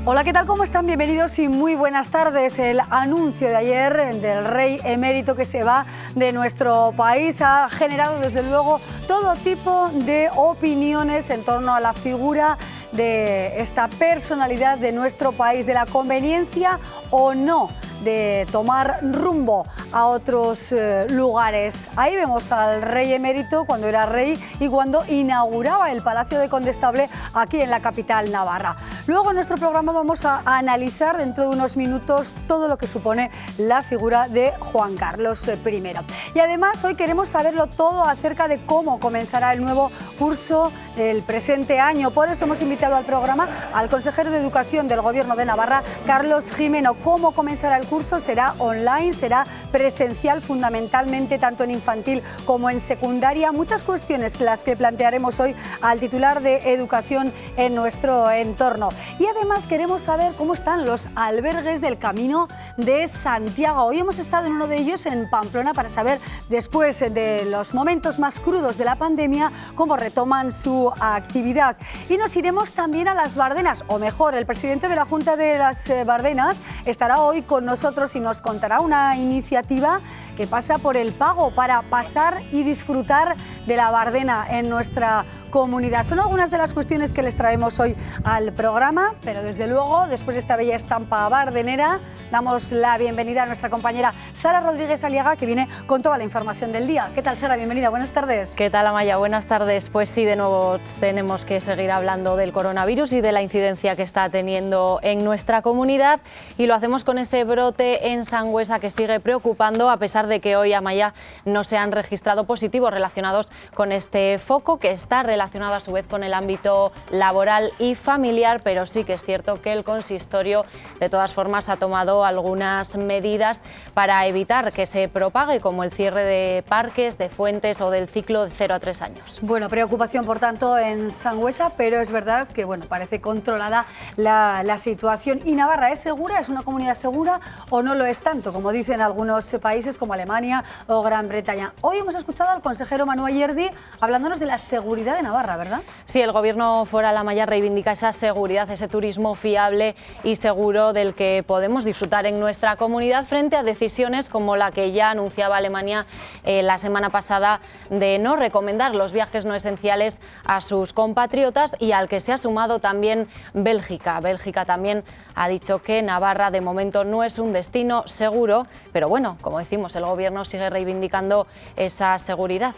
Hola, ¿qué tal? ¿Cómo están? Bienvenidos y muy buenas tardes. El anuncio de ayer del rey emérito que se va de nuestro país ha generado desde luego todo tipo de opiniones en torno a la figura de esta personalidad de nuestro país, de la conveniencia o no de tomar rumbo a otros lugares. Ahí vemos al rey emérito cuando era rey y cuando inauguraba el Palacio de Condestable aquí en la capital navarra. Luego en nuestro programa vamos a analizar dentro de unos minutos todo lo que supone la figura de Juan Carlos I. Y además hoy queremos saberlo todo acerca de cómo comenzará el nuevo curso del presente año. Por eso hemos invitado al programa al consejero de Educación del Gobierno de Navarra, Carlos Gimeno. ¿Cómo comenzará el curso? ¿Será online? ¿Será presencial fundamentalmente tanto en infantil como en secundaria? Muchas cuestiones las que plantearemos hoy al titular de Educación en nuestro entorno. Y además queremos saber cómo están los albergues del Camino de Santiago. Hoy hemos estado en uno de ellos en Pamplona para saber, después de los momentos más crudos de la pandemia, cómo retoman su actividad. Y nos iremos también a las Bardenas, o mejor, el presidente de la Junta de las Bardenas estará hoy con nosotros y nos contará una iniciativa que pasa por el pago para pasar y disfrutar de la Bardena en nuestra comunidad. Son algunas de las cuestiones que les traemos hoy al programa, pero desde luego, después de esta bella estampa bardenera, damos la bienvenida a nuestra compañera Sara Rodríguez Aliaga, que viene con toda la información del día. ¿Qué tal, Sara? Bienvenida, buenas tardes. ¿Qué tal, Amaya? Buenas tardes. Pues sí, de nuevo tenemos que seguir hablando del coronavirus y de la incidencia que está teniendo en nuestra comunidad, y lo hacemos con ese brote en Sangüesa que sigue preocupando, a pesar de que hoy, Amaya, no se han registrado positivos relacionados con este foco, que está relacionado a su vez con el ámbito laboral y familiar, pero sí que es cierto que el consistorio de todas formas ha tomado algunas medidas para evitar que se propague, como el cierre de parques, de fuentes o del ciclo de 0 a 3 años. Bueno, preocupación por tanto en Sangüesa, pero es verdad que parece controlada la situación. ¿Y Navarra es segura? ¿Es una comunidad segura o no lo es tanto, como dicen algunos países como Alemania o Gran Bretaña? Hoy hemos escuchado al consejero Manu Ayerdi hablándonos de la seguridad de Navarra, ¿verdad? Sí, el Gobierno foral Amaya reivindica esa seguridad, ese turismo fiable y seguro del que podemos disfrutar en nuestra comunidad frente a decisiones como la que ya anunciaba Alemania la semana pasada de no recomendar los viajes no esenciales a sus compatriotas, y al que se ha sumado también Bélgica. Bélgica también ha dicho que Navarra de momento no es un destino seguro, pero bueno, como decimos, el Gobierno sigue reivindicando esa seguridad.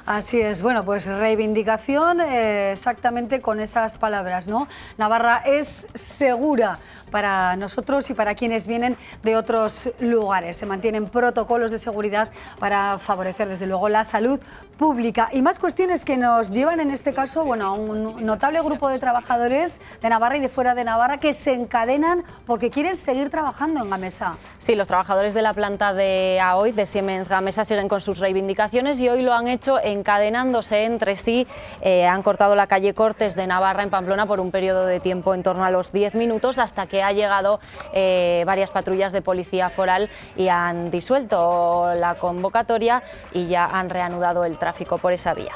Así es, bueno, pues reivindicación exactamente con esas palabras, ¿no? Navarra es segura para nosotros y para quienes vienen de otros lugares. Se mantienen protocolos de seguridad para favorecer desde luego la salud pública. Y más cuestiones que nos llevan en este caso, a un notable grupo de trabajadores de Navarra y de fuera de Navarra que se encadenan porque quieren seguir trabajando en Gamesa. Sí, los trabajadores de la planta de AOI, de Siemens Gamesa, siguen con sus reivindicaciones y hoy lo han hecho encadenándose entre sí. Han cortado la calle Cortes de Navarra en Pamplona por un periodo de tiempo en torno a los 10 minutos, hasta que ha llegado varias patrullas de policía foral y han disuelto la convocatoria y ya han reanudado el tráfico por esa vía.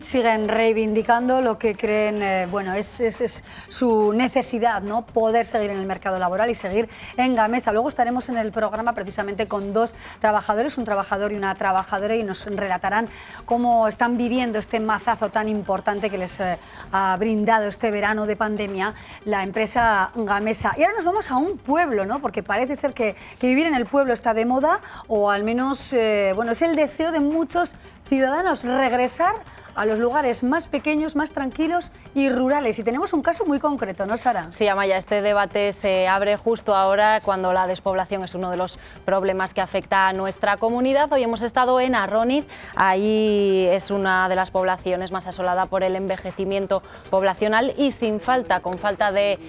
Siguen reivindicando lo que creen, es su necesidad, ¿no? Poder seguir en el mercado laboral y seguir en Gamesa. Luego estaremos en el programa precisamente con dos trabajadores, un trabajador y una trabajadora, y nos relatarán cómo están viviendo este mazazo tan importante que les ha brindado este verano de pandemia la empresa Gamesa. Y ahora nos vamos a un pueblo, ¿no? Porque parece ser que vivir en el pueblo está de moda, o al menos es el deseo de muchos ciudadanos regresar a los lugares más pequeños, más tranquilos y rurales. Y tenemos un caso muy concreto, ¿no, Sara? Sí, Amaya, este debate se abre justo ahora, cuando la despoblación es uno de los problemas que afecta a nuestra comunidad. Hoy hemos estado en Arroniz, ahí es una de las poblaciones más asolada por el envejecimiento poblacional y con falta de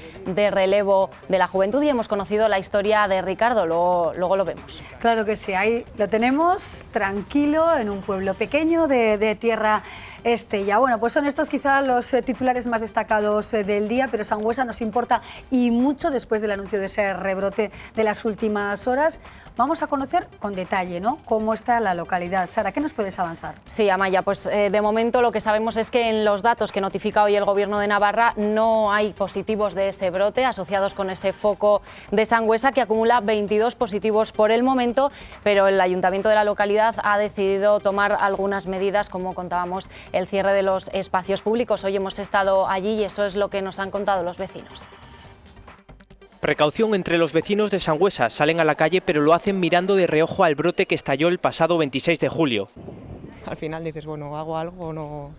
relevo de la juventud, y hemos conocido la historia de Ricardo, luego lo vemos. Claro que sí, ahí lo tenemos, tranquilo, en un pueblo pequeño de tierra Estella. Bueno, pues son estos quizás los titulares más destacados del día, pero Sangüesa nos importa y mucho después del anuncio de ese rebrote de las últimas horas. Vamos a conocer con detalle, ¿no?, cómo está la localidad. Sara, ¿qué nos puedes avanzar? Sí, Amaya, pues de momento lo que sabemos es que en los datos que notifica hoy el Gobierno de Navarra no hay positivos de ese brote asociados con ese foco de Sangüesa, que acumula 22 positivos por el momento, pero el Ayuntamiento de la localidad ha decidido tomar algunas medidas, como contábamos, el cierre de los espacios públicos. Hoy hemos estado allí y eso es lo que nos han contado los vecinos. Precaución entre los vecinos de Sangüesa. Salen a la calle, pero lo hacen mirando de reojo al brote que estalló el pasado 26 de julio. Al final dices, bueno, hago algo o no,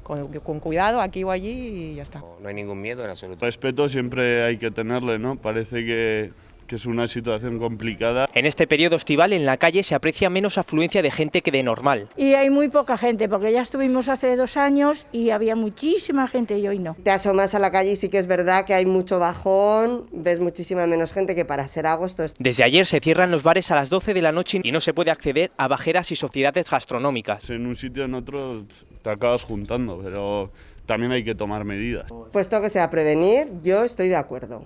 con cuidado aquí o allí y ya está. No hay ningún miedo en absoluto. Respeto siempre hay que tenerle, ¿no? Parece que es una situación complicada. En este periodo estival en la calle se aprecia menos afluencia de gente que de normal. Y hay muy poca gente, porque ya estuvimos hace 2 años y había muchísima gente y hoy no. Te asomas a la calle y sí que es verdad que hay mucho bajón, ves muchísima menos gente que para ser agosto. Desde ayer se cierran los bares a las 12 de la noche y no se puede acceder a bajeras y sociedades gastronómicas. En un sitio o en otro te acabas juntando, pero también hay que tomar medidas. Puesto que sea prevenir, yo estoy de acuerdo.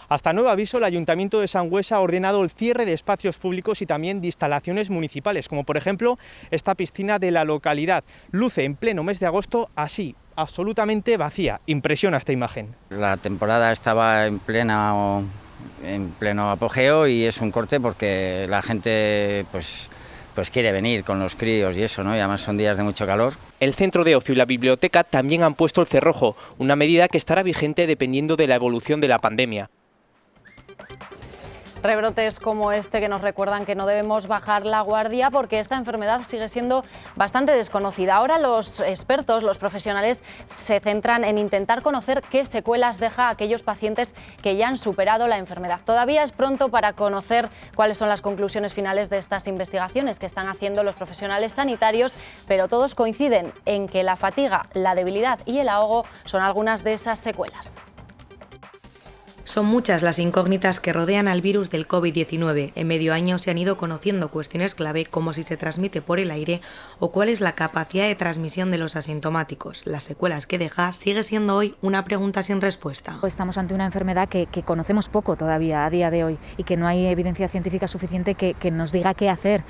Hasta nuevo aviso, el Ayuntamiento de Sangüesa ha ordenado el cierre de espacios públicos y también de instalaciones municipales, como por ejemplo esta piscina de la localidad. Luce en pleno mes de agosto así, absolutamente vacía. Impresiona esta imagen. La temporada estaba en pleno apogeo y es un corte porque la gente pues quiere venir con los críos y eso, ¿no? Y además son días de mucho calor. El centro de ocio y la biblioteca también han puesto el cerrojo, una medida que estará vigente dependiendo de la evolución de la pandemia. Rebrotes como este que nos recuerdan que no debemos bajar la guardia porque esta enfermedad sigue siendo bastante desconocida. Ahora los expertos, los profesionales, se centran en intentar conocer qué secuelas deja a aquellos pacientes que ya han superado la enfermedad. Todavía es pronto para conocer cuáles son las conclusiones finales de estas investigaciones que están haciendo los profesionales sanitarios, pero todos coinciden en que la fatiga, la debilidad y el ahogo son algunas de esas secuelas. Son muchas las incógnitas que rodean al virus del COVID-19. En medio año se han ido conociendo cuestiones clave como si se transmite por el aire o cuál es la capacidad de transmisión de los asintomáticos. Las secuelas que deja sigue siendo hoy una pregunta sin respuesta. Estamos ante una enfermedad que conocemos poco todavía a día de hoy y que no hay evidencia científica suficiente que nos diga qué hacer.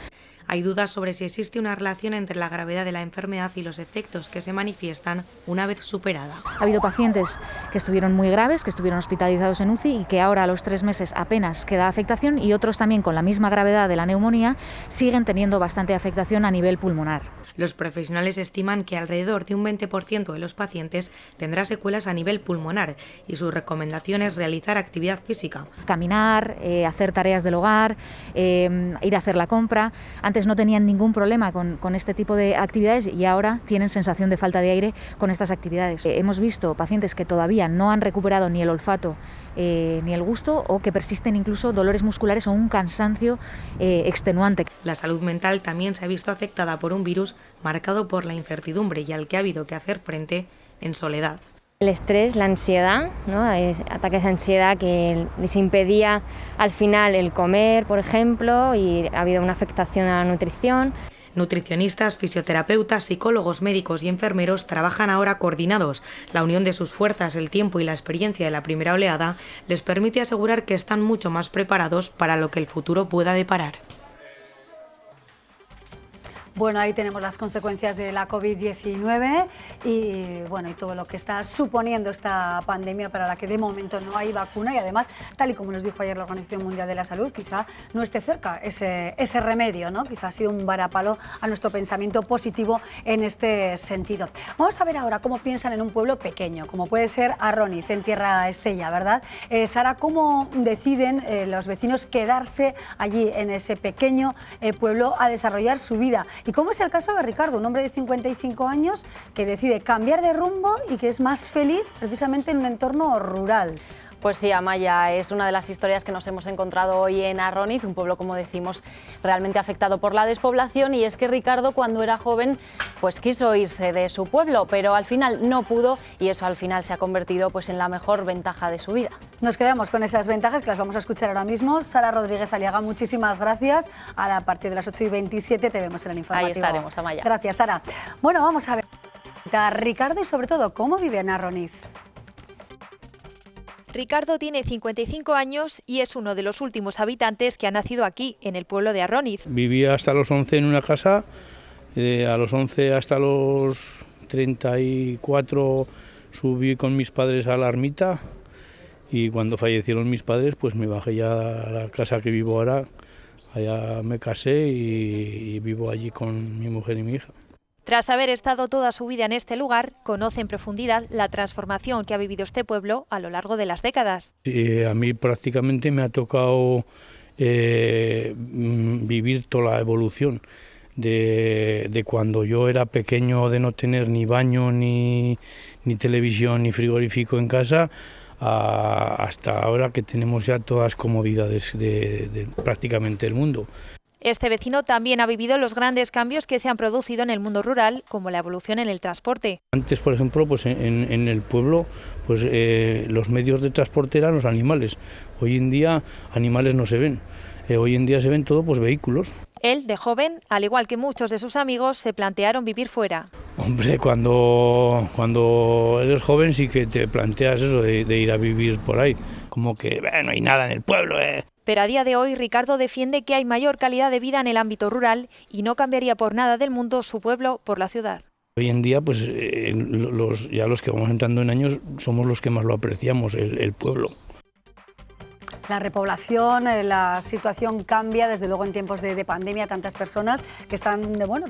Hay dudas sobre si existe una relación entre la gravedad de la enfermedad y los efectos que se manifiestan una vez superada. Ha habido pacientes que estuvieron muy graves, que estuvieron hospitalizados en UCI y que ahora a los 3 meses apenas queda afectación, y otros también con la misma gravedad de la neumonía siguen teniendo bastante afectación a nivel pulmonar. Los profesionales estiman que alrededor de un 20% de los pacientes tendrá secuelas a nivel pulmonar y su recomendación es realizar actividad física. Caminar, hacer tareas del hogar, ir a hacer la compra. Antes no tenían ningún problema con este tipo de actividades y ahora tienen sensación de falta de aire con estas actividades. Hemos visto pacientes que todavía no han recuperado ni el olfato ni el gusto, o que persisten incluso dolores musculares o un cansancio extenuante. La salud mental también se ha visto afectada por un virus marcado por la incertidumbre y al que ha habido que hacer frente en soledad. El estrés, la ansiedad, ¿no? Ataques de ansiedad que les impedía al final el comer, por ejemplo, y ha habido una afectación a la nutrición. Nutricionistas, fisioterapeutas, psicólogos, médicos y enfermeros trabajan ahora coordinados. La unión de sus fuerzas, el tiempo y la experiencia de la primera oleada les permite asegurar que están mucho más preparados para lo que el futuro pueda deparar. Bueno, ahí tenemos las consecuencias de la COVID-19 y todo lo que está suponiendo esta pandemia para la que de momento no hay vacuna y además, tal y como nos dijo ayer la Organización Mundial de la Salud, quizá no esté cerca ese remedio, ¿no? Quizá ha sido un varapalo a nuestro pensamiento positivo en este sentido. Vamos a ver ahora cómo piensan en un pueblo pequeño, como puede ser Arroniz, en Tierra Estella, ¿verdad? Sara, ¿cómo deciden los vecinos quedarse allí en ese pequeño pueblo a desarrollar su vida? ¿Y cómo es el caso de Ricardo, un hombre de 55 años que decide cambiar de rumbo y que es más feliz precisamente en un entorno rural? Pues sí, Amaya, es una de las historias que nos hemos encontrado hoy en Arroniz, un pueblo, como decimos, realmente afectado por la despoblación, y es que Ricardo, cuando era joven, pues quiso irse de su pueblo, pero al final no pudo y eso al final se ha convertido pues en la mejor ventaja de su vida. Nos quedamos con esas ventajas que las vamos a escuchar ahora mismo. Sara Rodríguez Aliaga, muchísimas gracias. A partir de las 8:27 te vemos en el informativo. Ahí estaremos, Amaya. Gracias, Sara. Bueno, vamos a ver. explica Ricardo y sobre todo cómo vive en Arroniz. Ricardo tiene 55 años y es uno de los últimos habitantes que ha nacido aquí, en el pueblo de Arroniz. Vivía hasta los 11 en una casa, a los 11 hasta los 34 subí con mis padres a la ermita y cuando fallecieron mis padres pues me bajé ya a la casa que vivo ahora. Allá me casé y vivo allí con mi mujer y mi hija. Tras haber estado toda su vida en este lugar, conoce en profundidad la transformación que ha vivido este pueblo a lo largo de las décadas. Sí, a mí prácticamente me ha tocado vivir toda la evolución de cuando yo era pequeño, de no tener ni baño, ni televisión, ni frigorífico en casa, hasta ahora que tenemos ya todas las comodidades de prácticamente el mundo. Este vecino también ha vivido los grandes cambios que se han producido en el mundo rural, como la evolución en el transporte. Antes, por ejemplo, pues en el pueblo pues, los medios de transporte eran los animales. Hoy en día animales no se ven. Hoy en día se ven todo pues, vehículos. Él, de joven, al igual que muchos de sus amigos, se plantearon vivir fuera. Hombre, cuando eres joven sí que te planteas eso de ir a vivir por ahí. Como que no hay nada en el pueblo, Pero a día de hoy Ricardo defiende que hay mayor calidad de vida en el ámbito rural y no cambiaría por nada del mundo su pueblo por la ciudad. Hoy en día, pues ya los que vamos entrando en años somos los que más lo apreciamos, el pueblo. La repoblación, la situación cambia, desde luego en tiempos de pandemia, tantas personas que están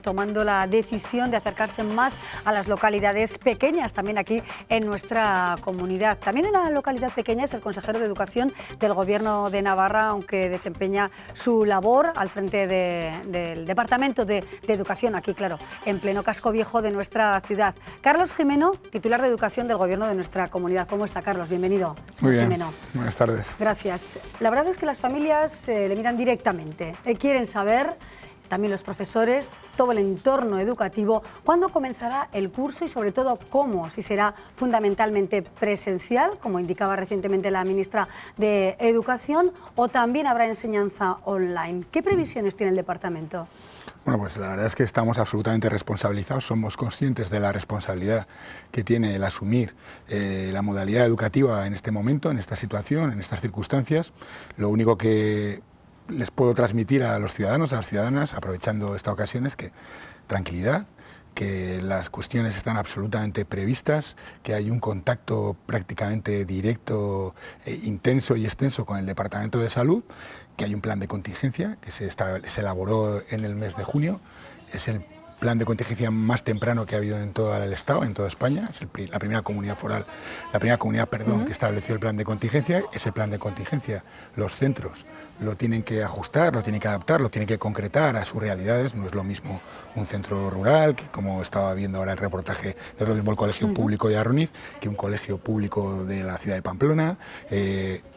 tomando la decisión de acercarse más a las localidades pequeñas, también aquí en nuestra comunidad. También una localidad pequeña es el consejero de Educación del Gobierno de Navarra, aunque desempeña su labor al frente del Departamento de Educación, aquí claro, en pleno casco viejo de nuestra ciudad. Carlos Jimeno, titular de Educación del Gobierno de nuestra comunidad. ¿Cómo está, Carlos? Bienvenido. Muy bien, Jimeno. Buenas tardes. Gracias. La verdad es que las familias le miran directamente, quieren saber, también los profesores, todo el entorno educativo, cuándo comenzará el curso y sobre todo cómo, si será fundamentalmente presencial, como indicaba recientemente la ministra de Educación, o también habrá enseñanza online. ¿Qué previsiones tiene el departamento? Bueno, pues la verdad es que estamos absolutamente responsabilizados, somos conscientes de la responsabilidad que tiene el asumir la modalidad educativa en este momento, en esta situación, en estas circunstancias. Lo único que les puedo transmitir a los ciudadanos, a las ciudadanas, aprovechando esta ocasión, es que tranquilidad, que las cuestiones están absolutamente previstas, que hay un contacto prácticamente directo, intenso y extenso con el Departamento de Salud, que hay un plan de contingencia que se elaboró en el mes de junio, es el plan de contingencia más temprano que ha habido en todo el Estado, en toda España, es la primera comunidad que estableció el plan de contingencia. Ese plan de contingencia los centros lo tienen que ajustar, lo tienen que adaptar, lo tienen que concretar a sus realidades. No es lo mismo un centro rural, que como estaba viendo ahora el reportaje, no es lo mismo el colegio público de Arroniz que un colegio público de la ciudad de Pamplona,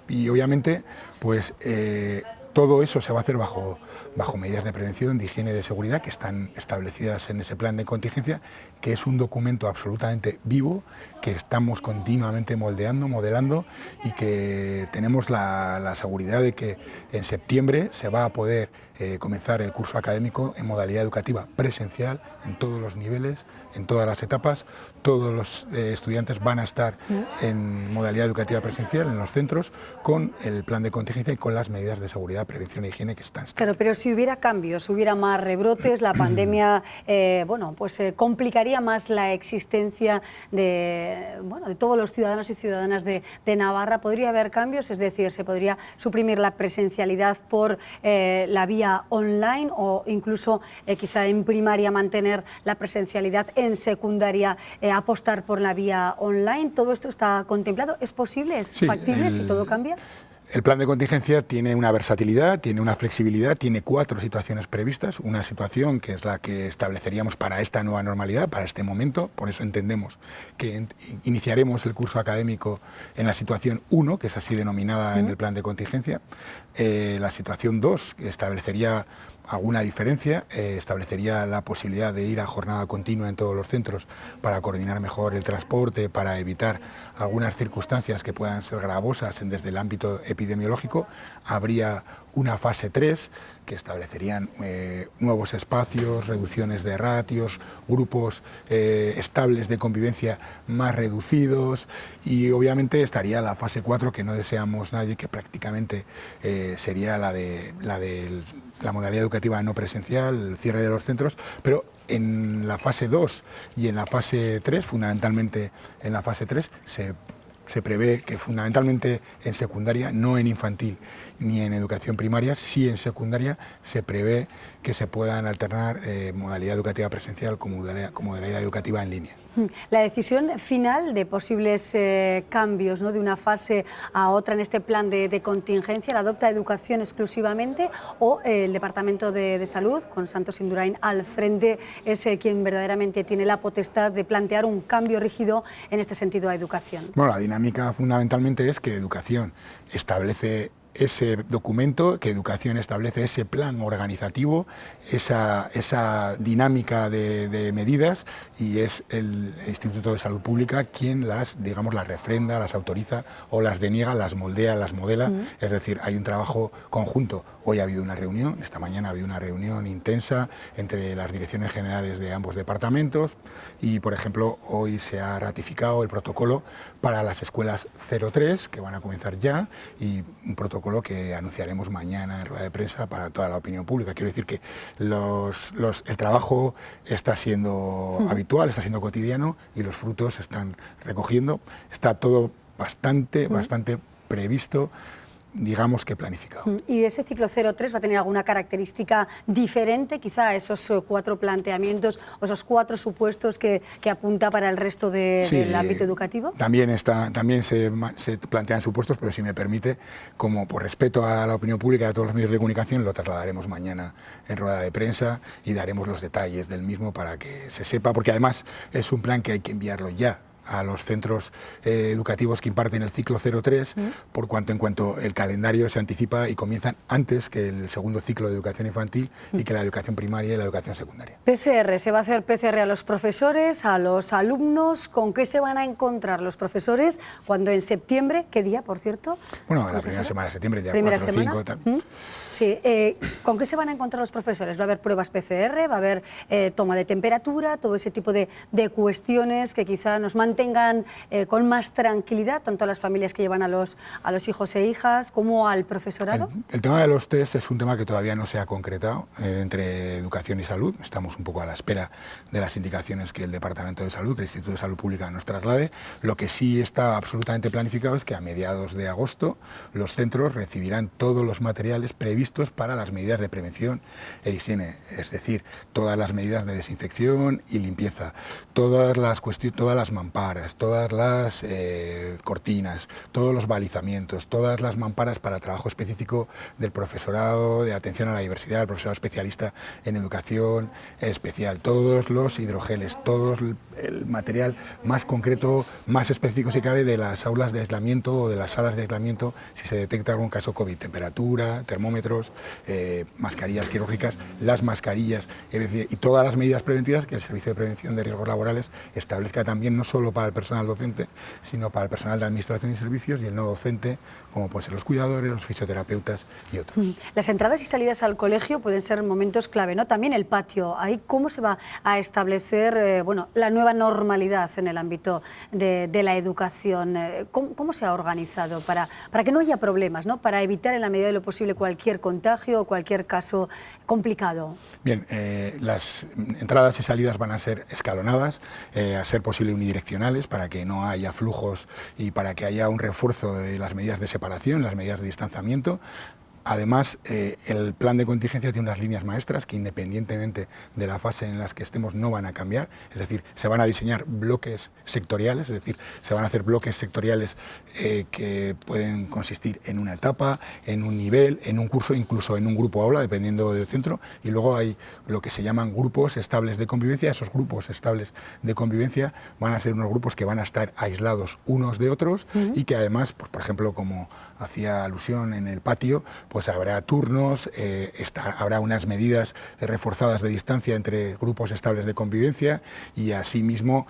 y obviamente pues todo eso se va a hacer bajo medidas de prevención, de higiene y de seguridad que están establecidas en ese plan de contingencia, que es un documento absolutamente vivo, que estamos continuamente modelando y que tenemos la seguridad de que en septiembre se va a poder comenzar el curso académico en modalidad educativa presencial, en todos los niveles, en todas las etapas. Todos los estudiantes van a estar en modalidad educativa presencial en los centros con el plan de contingencia y con las medidas de seguridad, prevención e higiene que están. Claro, pero si hubiera cambios, si hubiera más rebrotes, la pandemia complicaría más la existencia de todos los ciudadanos y ciudadanas de Navarra. ¿Podría haber cambios? Es decir, ¿se podría suprimir la presencialidad por la vía online o incluso quizá en primaria mantener la presencialidad, en secundaria apostar por la vía online? ¿Todo esto está contemplado? ¿Es posible? ¿Es factible si todo cambia? El plan de contingencia tiene una versatilidad, tiene una flexibilidad, tiene 4 situaciones previstas. Una situación que es la que estableceríamos para esta nueva normalidad, para este momento. Por eso entendemos que iniciaremos el curso académico en la situación 1, que es así denominada en el plan de contingencia. La situación 2, que establecería alguna diferencia, establecería la posibilidad de ir a jornada continua en todos los centros para coordinar mejor el transporte, para evitar algunas circunstancias que puedan ser gravosas desde el ámbito epidemiológico. Habría una fase 3, que establecerían nuevos espacios, reducciones de ratios, grupos estables de convivencia más reducidos, y obviamente estaría la fase 4, que no deseamos nadie, que prácticamente sería la de la modalidad educativa no presencial, el cierre de los centros, pero en la fase 2 y en la fase 3, fundamentalmente en la fase 3, se prevé que fundamentalmente en secundaria, no en infantil ni en educación primaria, sí en secundaria se prevé que se puedan alternar modalidad educativa presencial con modalidad educativa en línea. La decisión final de posibles cambios, ¿no?, de una fase a otra en este plan de contingencia, ¿la adopta Educación exclusivamente o el Departamento de Salud, con Santos Indurain al frente, es quien verdaderamente tiene la potestad de plantear un cambio rígido en este sentido a Educación? Bueno, la dinámica fundamentalmente es que Educación establece ese documento, que Educación establece ese plan organizativo, esa dinámica de medidas, y es el Instituto de Salud Pública quien las refrenda, las autoriza o las deniega, las moldea, las modela. Es decir, hay un trabajo conjunto. Hoy ha habido una reunión, esta mañana ha habido una reunión intensa entre las direcciones generales de ambos departamentos y, por ejemplo, hoy se ha ratificado el protocolo para las escuelas 03, que van a comenzar ya, y un protocolo que anunciaremos mañana en rueda de prensa para toda la opinión pública. Quiero decir que el trabajo está siendo habitual, está siendo cotidiano, y los frutos se están recogiendo. Está todo bastante previsto, digamos que planificado. ¿Y ese ciclo 03 va a tener alguna característica diferente, quizá a esos 4 planteamientos o esos 4 supuestos que apunta para el resto del ámbito educativo? También se plantean supuestos, pero si me permite, como por respeto a la opinión pública y a todos los medios de comunicación, lo trasladaremos mañana en rueda de prensa y daremos los detalles del mismo para que se sepa, porque además es un plan que hay que enviarlo ya a los centros educativos que imparten el ciclo 03, por cuanto en cuanto el calendario se anticipa y comienzan antes que el segundo ciclo de educación infantil y que la educación primaria y la educación secundaria. PCR, ¿se va a hacer PCR a los profesores, a los alumnos? ¿Con qué se van a encontrar los profesores cuando en septiembre, qué día, por cierto? Bueno, la primera semana de septiembre, día 4 o 5. Sí, ¿con qué se van a encontrar los profesores? ¿Va a haber pruebas PCR? ¿Va a haber toma de temperatura? Todo ese tipo de cuestiones que quizá nos mantengan con más tranquilidad, tanto a las familias que llevan a los hijos e hijas como al profesorado. El tema de los test es un tema que todavía no se ha concretado entre Educación y Salud. Estamos un poco a la espera de las indicaciones que el Departamento de Salud, que el Instituto de Salud Pública nos traslade. Lo que sí está absolutamente planificado es que a mediados de agosto los centros recibirán todos los materiales previstos para las medidas de prevención e higiene, es decir, todas las medidas de desinfección y limpieza, todas las mamparas, todas las cortinas, todos los balizamientos, todas las mamparas para trabajo específico del profesorado de atención a la diversidad, del profesorado especialista en educación especial, todos los hidrogeles, todo el material más concreto, más específico si cabe, de las aulas de aislamiento o de las salas de aislamiento si se detecta algún caso COVID, temperatura, termómetros, mascarillas quirúrgicas, las mascarillas, es decir, y todas las medidas preventivas que el Servicio de Prevención de Riesgos Laborales establezca también, no solo para el personal docente, sino para el personal de administración y servicios y el no docente, como pueden ser los cuidadores, los fisioterapeutas y otros. Las entradas y salidas al colegio pueden ser momentos clave, ¿no? También el patio, ahí cómo se va a establecer la nueva normalidad en el ámbito de la educación. ¿Cómo se ha organizado para que no haya problemas, ¿no? Para evitar en la medida de lo posible cualquier contagio o cualquier caso complicado? Bien, las entradas y salidas van a ser escalonadas, a ser posible unidireccionales, para que no haya flujos y para que haya un refuerzo de las medidas de separación, las medidas de distanciamiento. Además, el plan de contingencia tiene unas líneas maestras que, independientemente de la fase en la que estemos, no van a cambiar. Es decir, se van a diseñar bloques sectoriales, es decir, se van a hacer bloques sectoriales que pueden consistir en una etapa, en un nivel, en un curso, incluso en un grupo aula, dependiendo del centro. Y luego hay lo que se llaman grupos estables de convivencia. Esos grupos estables de convivencia van a ser unos grupos que van a estar aislados unos de otros y que además, pues, por ejemplo, como hacía alusión en el patio, pues habrá turnos, habrá unas medidas reforzadas de distancia entre grupos estables de convivencia y asimismo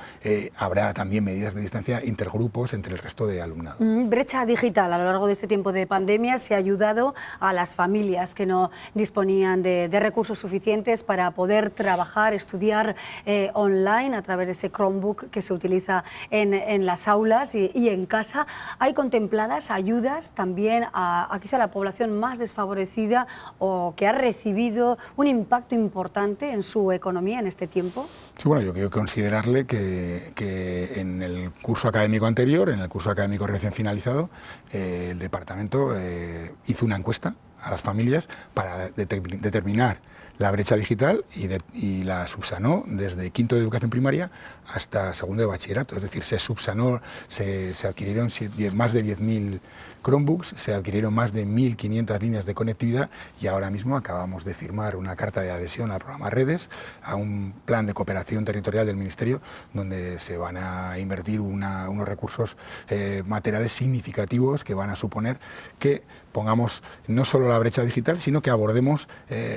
habrá también medidas de distancia intergrupos entre el resto de alumnado. Brecha digital. A lo largo de este tiempo de pandemia se ha ayudado a las familias que no disponían de recursos suficientes para poder trabajar, estudiar online a través de ese Chromebook que se utiliza en las aulas y en casa. ¿Hay contempladas ayudas también a quizá la población más desfavorecida o que ha recibido un impacto importante en su economía en este tiempo? Sí, bueno, yo quiero considerarle que en el curso académico anterior, en el curso académico recién finalizado, el departamento hizo una encuesta a las familias para determinar la brecha digital y la subsanó desde quinto de educación primaria hasta segundo de bachillerato. Es decir, se subsanó, se adquirieron más de 10.000 Chromebooks, se adquirieron más de 1.500 líneas de conectividad y ahora mismo acabamos de firmar una carta de adhesión al programa Redes, a un plan de cooperación territorial del Ministerio donde se van a invertir unos recursos materiales significativos que van a suponer que pongamos no solo la brecha digital, sino que abordemos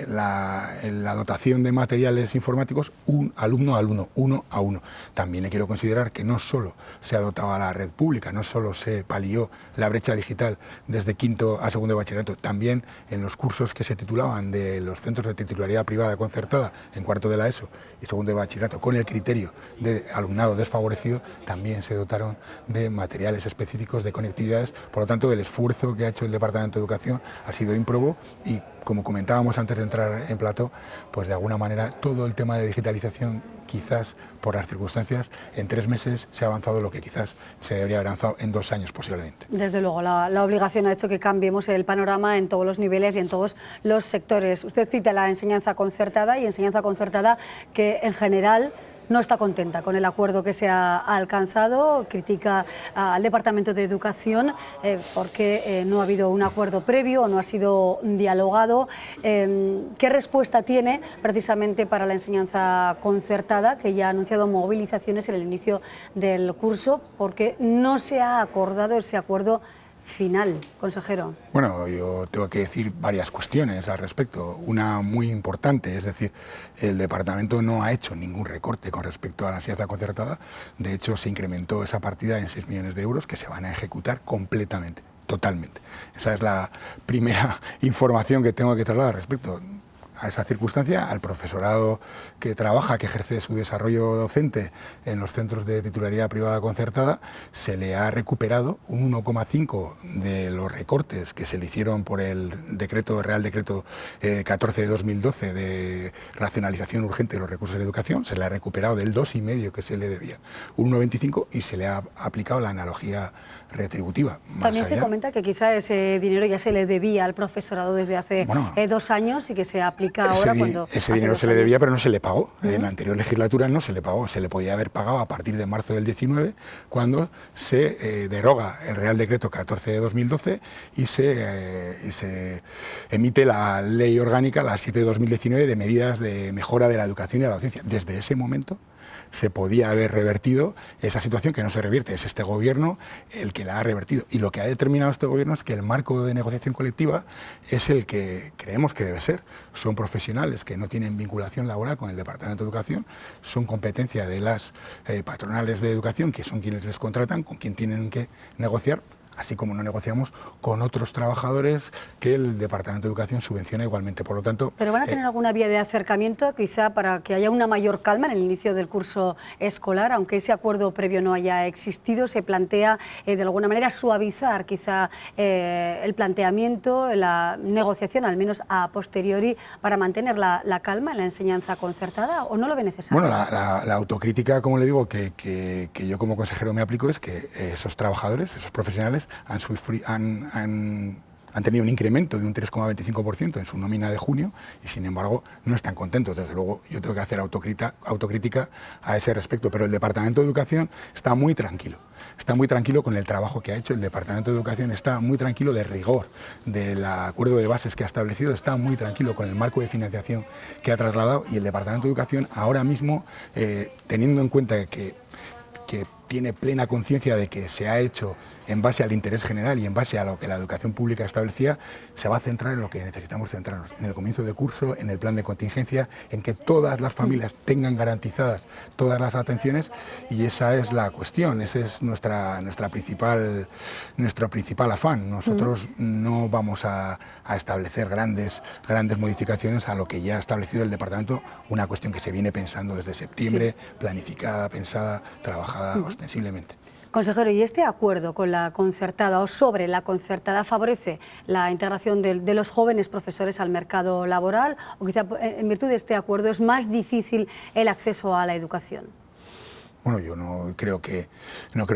la dotación de materiales informáticos un alumno a alumno, uno a uno. También le quiero considerar que no solo se ha dotado a la red pública, no solo se palió la brecha digital desde quinto a segundo de bachillerato, también en los cursos que se titulaban de los centros de titularidad privada concertada en cuarto de la ESO y segundo de bachillerato con el criterio de alumnado desfavorecido, también se dotaron de materiales específicos de conectividades. Por lo tanto, el esfuerzo que ha hecho el Departamento de Educación ha sido ímprobo y, como comentábamos antes de entrar en plató, pues de alguna manera todo el tema de digitalización, quizás por las circunstancias, en 3 meses se ha avanzado lo que quizás se debería haber avanzado en 2 años posiblemente. Desde luego, la obligación ha hecho que cambiemos el panorama en todos los niveles y en todos los sectores. Usted cita la enseñanza concertada y enseñanza concertada que en general no está contenta con el acuerdo que se ha alcanzado, critica al Departamento de Educación porque no ha habido un acuerdo previo o no ha sido dialogado. ¿Qué respuesta tiene precisamente para la enseñanza concertada, que ya ha anunciado movilizaciones en el inicio del curso porque no se ha acordado ese acuerdo final, consejero? Bueno, yo tengo que decir varias cuestiones al respecto. Una muy importante, es decir, el departamento no ha hecho ningún recorte con respecto a la enseñanza concertada. De hecho, se incrementó esa partida en 6 millones de euros que se van a ejecutar completamente, totalmente. Esa es la primera información que tengo que trasladar al respecto a esa circunstancia. Al profesorado que trabaja, que ejerce su desarrollo docente en los centros de titularidad privada concertada, se le ha recuperado un 1,5 de los recortes que se le hicieron por el Real Decreto 14 de 2012 de racionalización urgente de los recursos de educación. Se le ha recuperado del 2,5 que se le debía, un 1,25, y se le ha aplicado la analogía retributiva. También se comenta que quizá ese dinero ya se le debía al profesorado desde hace 2 años y que se aplica ahora ese dinero se le debía, pero no se le pagó. En la anterior legislatura no se le pagó. Se le podía haber pagado a partir de marzo del 19, cuando se deroga el Real Decreto 14 de 2012 y se emite la Ley Orgánica, la 7 de 2019, de medidas de mejora de la educación y la docencia. Desde ese momento se podía haber revertido esa situación, que no se revierte. Es este gobierno el que la ha revertido, y lo que ha determinado este gobierno es que el marco de negociación colectiva es el que creemos que debe ser. Son profesionales que no tienen vinculación laboral con el Departamento de Educación, son competencia de las patronales de educación, que son quienes les contratan, con quien tienen que negociar, así como no negociamos con otros trabajadores que el Departamento de Educación subvenciona igualmente. Por lo tanto, ¿pero van a tener alguna vía de acercamiento, quizá para que haya una mayor calma en el inicio del curso escolar? Aunque ese acuerdo previo no haya existido, se plantea de alguna manera suavizar quizá el planteamiento, la negociación, al menos a posteriori, para mantener la calma en la enseñanza concertada, ¿o no lo ve necesario? Bueno, la autocrítica, como le digo, que yo como consejero me aplico, es que esos trabajadores, esos profesionales, han tenido un incremento de un 3,25% en su nómina de junio y, sin embargo, no están contentos. Desde luego, yo tengo que hacer autocrítica a ese respecto, pero el Departamento de Educación está muy tranquilo. Está muy tranquilo con el trabajo que ha hecho. El Departamento de Educación está muy tranquilo del rigor del acuerdo de bases que ha establecido, está muy tranquilo con el marco de financiación que ha trasladado, y el Departamento de Educación ahora mismo, teniendo en cuenta que tiene plena conciencia de que se ha hecho en base al interés general y en base a lo que la educación pública establecía, se va a centrar en lo que necesitamos centrarnos, en el comienzo de curso, en el plan de contingencia, en que todas las familias tengan garantizadas todas las atenciones, y esa es la cuestión, ese es nuestro principal afán. Nosotros no vamos a establecer grandes modificaciones a lo que ya ha establecido el departamento, una cuestión que se viene pensando desde septiembre, planificada, pensada, trabajada ostensiblemente. Consejero, ¿y este acuerdo con la concertada o sobre la concertada favorece la integración de los jóvenes profesores al mercado laboral, o quizá en virtud de este acuerdo es más difícil el acceso a la educación? Bueno, yo no creo que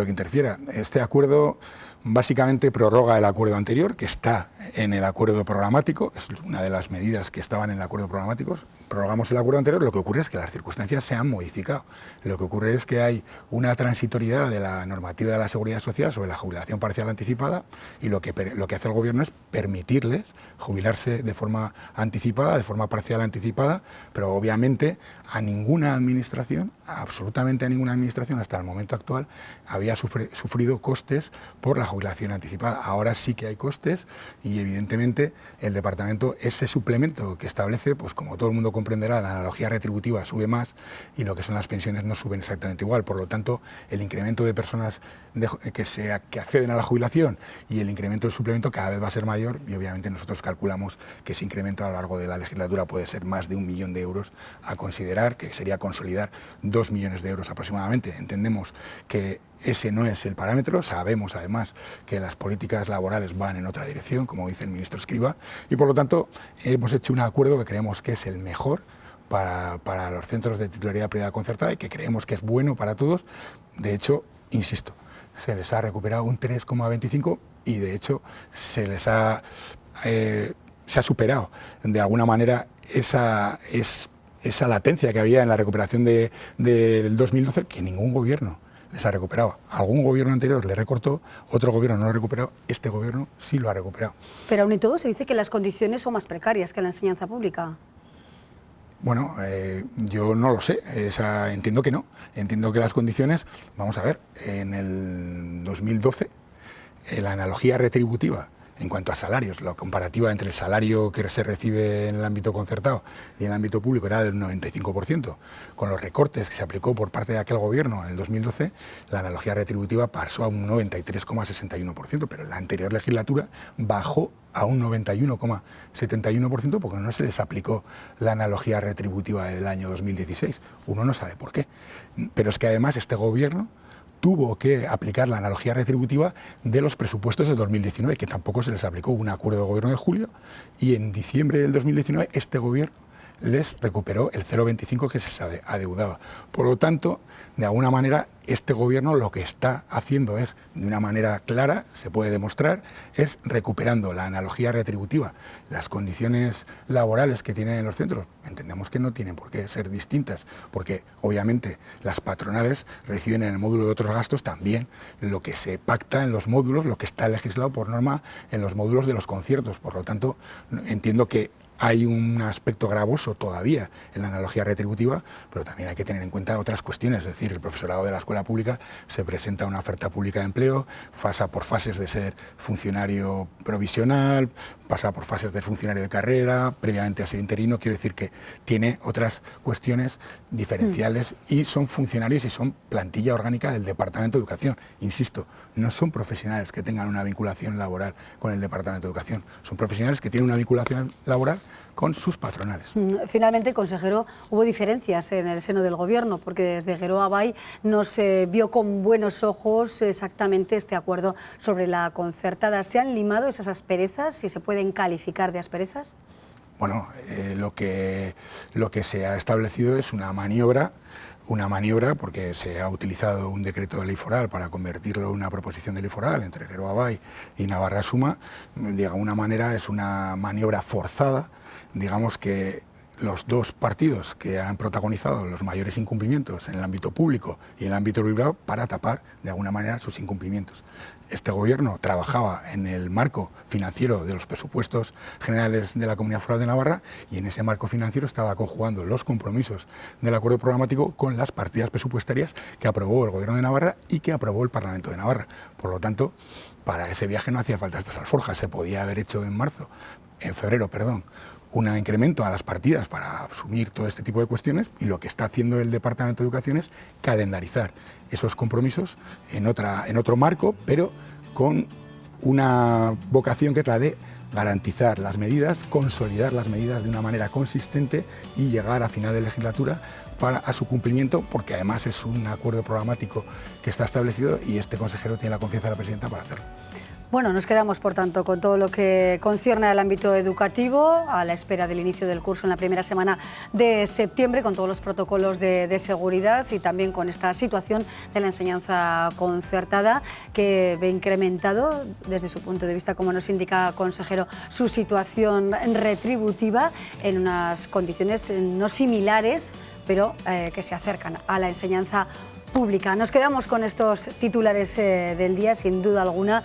interfiera. Este acuerdo básicamente prorroga el acuerdo anterior, que está en el acuerdo programático, es una de las medidas que estaban en el acuerdo programático. Prorrogamos el acuerdo anterior, lo que ocurre es que las circunstancias se han modificado. Lo que ocurre es que hay una transitoriedad de la normativa de la Seguridad Social sobre la jubilación parcial anticipada, y lo que hace el Gobierno es permitirles jubilarse de forma anticipada, de forma parcial anticipada, pero obviamente a ninguna administración, absolutamente a ninguna administración hasta el momento actual, había sufrido costes por la jubilación anticipada. Ahora sí que hay costes, y evidentemente el departamento, ese suplemento que establece, pues como todo el mundo comprenderá, la analogía retributiva sube más y lo que son las pensiones no suben exactamente igual. Por lo tanto, el incremento de personas que acceden a la jubilación y el incremento del suplemento cada vez va a ser mayor, y obviamente nosotros calculamos que ese incremento a lo largo de la legislatura puede ser más de 1 millón de euros a considerar, que sería consolidar 2 millones de euros aproximadamente. Entendemos que ese no es el parámetro, sabemos además que las políticas laborales van en otra dirección, como dice el ministro Escrivá, y por lo tanto hemos hecho un acuerdo que creemos que es el mejor para los centros de titularidad privada concertada y que creemos que es bueno para todos. De hecho, insisto, se les ha recuperado un 3,25 y de hecho se ha superado de alguna manera esa latencia que había en la recuperación del 2012, que ningún gobierno les ha recuperado. Algún gobierno anterior le recortó, otro gobierno no lo ha recuperado, este gobierno sí lo ha recuperado. Pero aún y todo se dice que las condiciones son más precarias que en la enseñanza pública. Bueno, yo no lo sé, entiendo que no. Entiendo que las condiciones, vamos a ver, en el 2012, la analogía retributiva en cuanto a salarios, la comparativa entre el salario que se recibe en el ámbito concertado y en el ámbito público era del 95%. Con los recortes que se aplicó por parte de aquel gobierno en el 2012, la analogía retributiva pasó a un 93,61%, pero en la anterior legislatura bajó a un 91,71% porque no se les aplicó la analogía retributiva del año 2016. Uno no sabe por qué. Pero es que además este gobierno tuvo que aplicar la analogía retributiva de los presupuestos de 2019, que tampoco se les aplicó. Un acuerdo de gobierno de julio, y en diciembre del 2019 este gobierno les recuperó el 0,25 que se adeudaba. Por lo tanto, de alguna manera, este gobierno lo que está haciendo es, de una manera clara, se puede demostrar, es recuperando la analogía retributiva. Las condiciones laborales que tienen en los centros, entendemos que no tienen por qué ser distintas, porque obviamente las patronales reciben en el módulo de otros gastos también lo que se pacta en los módulos, lo que está legislado por norma en los módulos de los conciertos. Por lo tanto, entiendo que hay un aspecto gravoso todavía en la analogía retributiva, pero también hay que tener en cuenta otras cuestiones. Es decir, el profesorado de la escuela pública se presenta a una oferta pública de empleo, pasa por fases de ser funcionario provisional, pasa por fases de funcionario de carrera, previamente a ser interino. Quiero decir que tiene otras cuestiones diferenciales y son funcionarios y son plantilla orgánica del Departamento de Educación. Insisto, no son profesionales que tengan una vinculación laboral con el Departamento de Educación, son profesionales que tienen una vinculación laboral con sus patronales. Finalmente, consejero, hubo diferencias en el seno del Gobierno, porque desde Geroa Bai no se vio con buenos ojos exactamente este acuerdo sobre la concertada. ¿Se han limado esas asperezas, si se pueden calificar de asperezas? Bueno, lo que se ha establecido es una maniobra porque se ha utilizado un decreto de ley foral para convertirlo en una proposición de ley foral entre Geroa Bai y Navarra Suma. De alguna manera es una maniobra forzada, digamos que los dos partidos que han protagonizado los mayores incumplimientos en el ámbito público y en el ámbito privado para tapar de alguna manera sus incumplimientos. Este gobierno trabajaba en el marco financiero de los presupuestos generales de la Comunidad Foral de Navarra y en ese marco financiero estaba conjugando los compromisos del acuerdo programático con las partidas presupuestarias que aprobó el Gobierno de Navarra y que aprobó el Parlamento de Navarra. Por lo tanto, para ese viaje no hacía falta estas alforjas, se podía haber hecho en febrero, un incremento a las partidas para asumir todo este tipo de cuestiones, y lo que está haciendo el Departamento de Educación es calendarizar esos compromisos en otro marco, pero con una vocación que es la de garantizar las medidas, consolidar las medidas de una manera consistente y llegar a final de legislatura a su cumplimiento, porque además es un acuerdo programático que está establecido y este consejero tiene la confianza de la presidenta para hacerlo. Bueno, nos quedamos, por tanto, con todo lo que concierne al ámbito educativo, a la espera del inicio del curso en la primera semana de septiembre, con todos los protocolos de seguridad y también con esta situación de la enseñanza concertada, que ve incrementado, desde su punto de vista, como nos indica consejero, su situación retributiva en unas condiciones no similares, pero que se acercan a la enseñanza pública. Nos quedamos con estos titulares del día. Sin duda alguna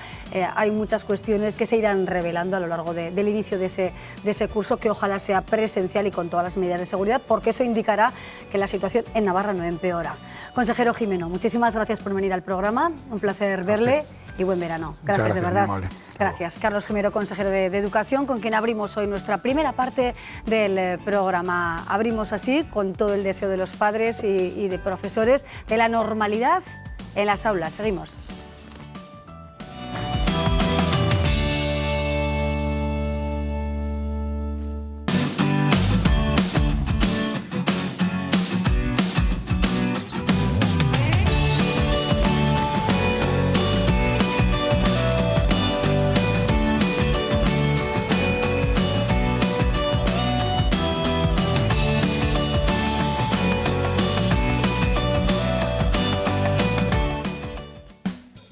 hay muchas cuestiones que se irán revelando a lo largo del inicio de ese curso, que ojalá sea presencial y con todas las medidas de seguridad, porque eso indicará que la situación en Navarra no empeora. Consejero Gimeno, muchísimas gracias por venir al programa, un placer verle y buen verano. Gracias, de verdad. Gracias. Carlos Gimeno, consejero de Educación, con quien abrimos hoy nuestra primera parte del programa. Abrimos así con todo el deseo de los padres y de profesores de la normalidad en las aulas. Seguimos.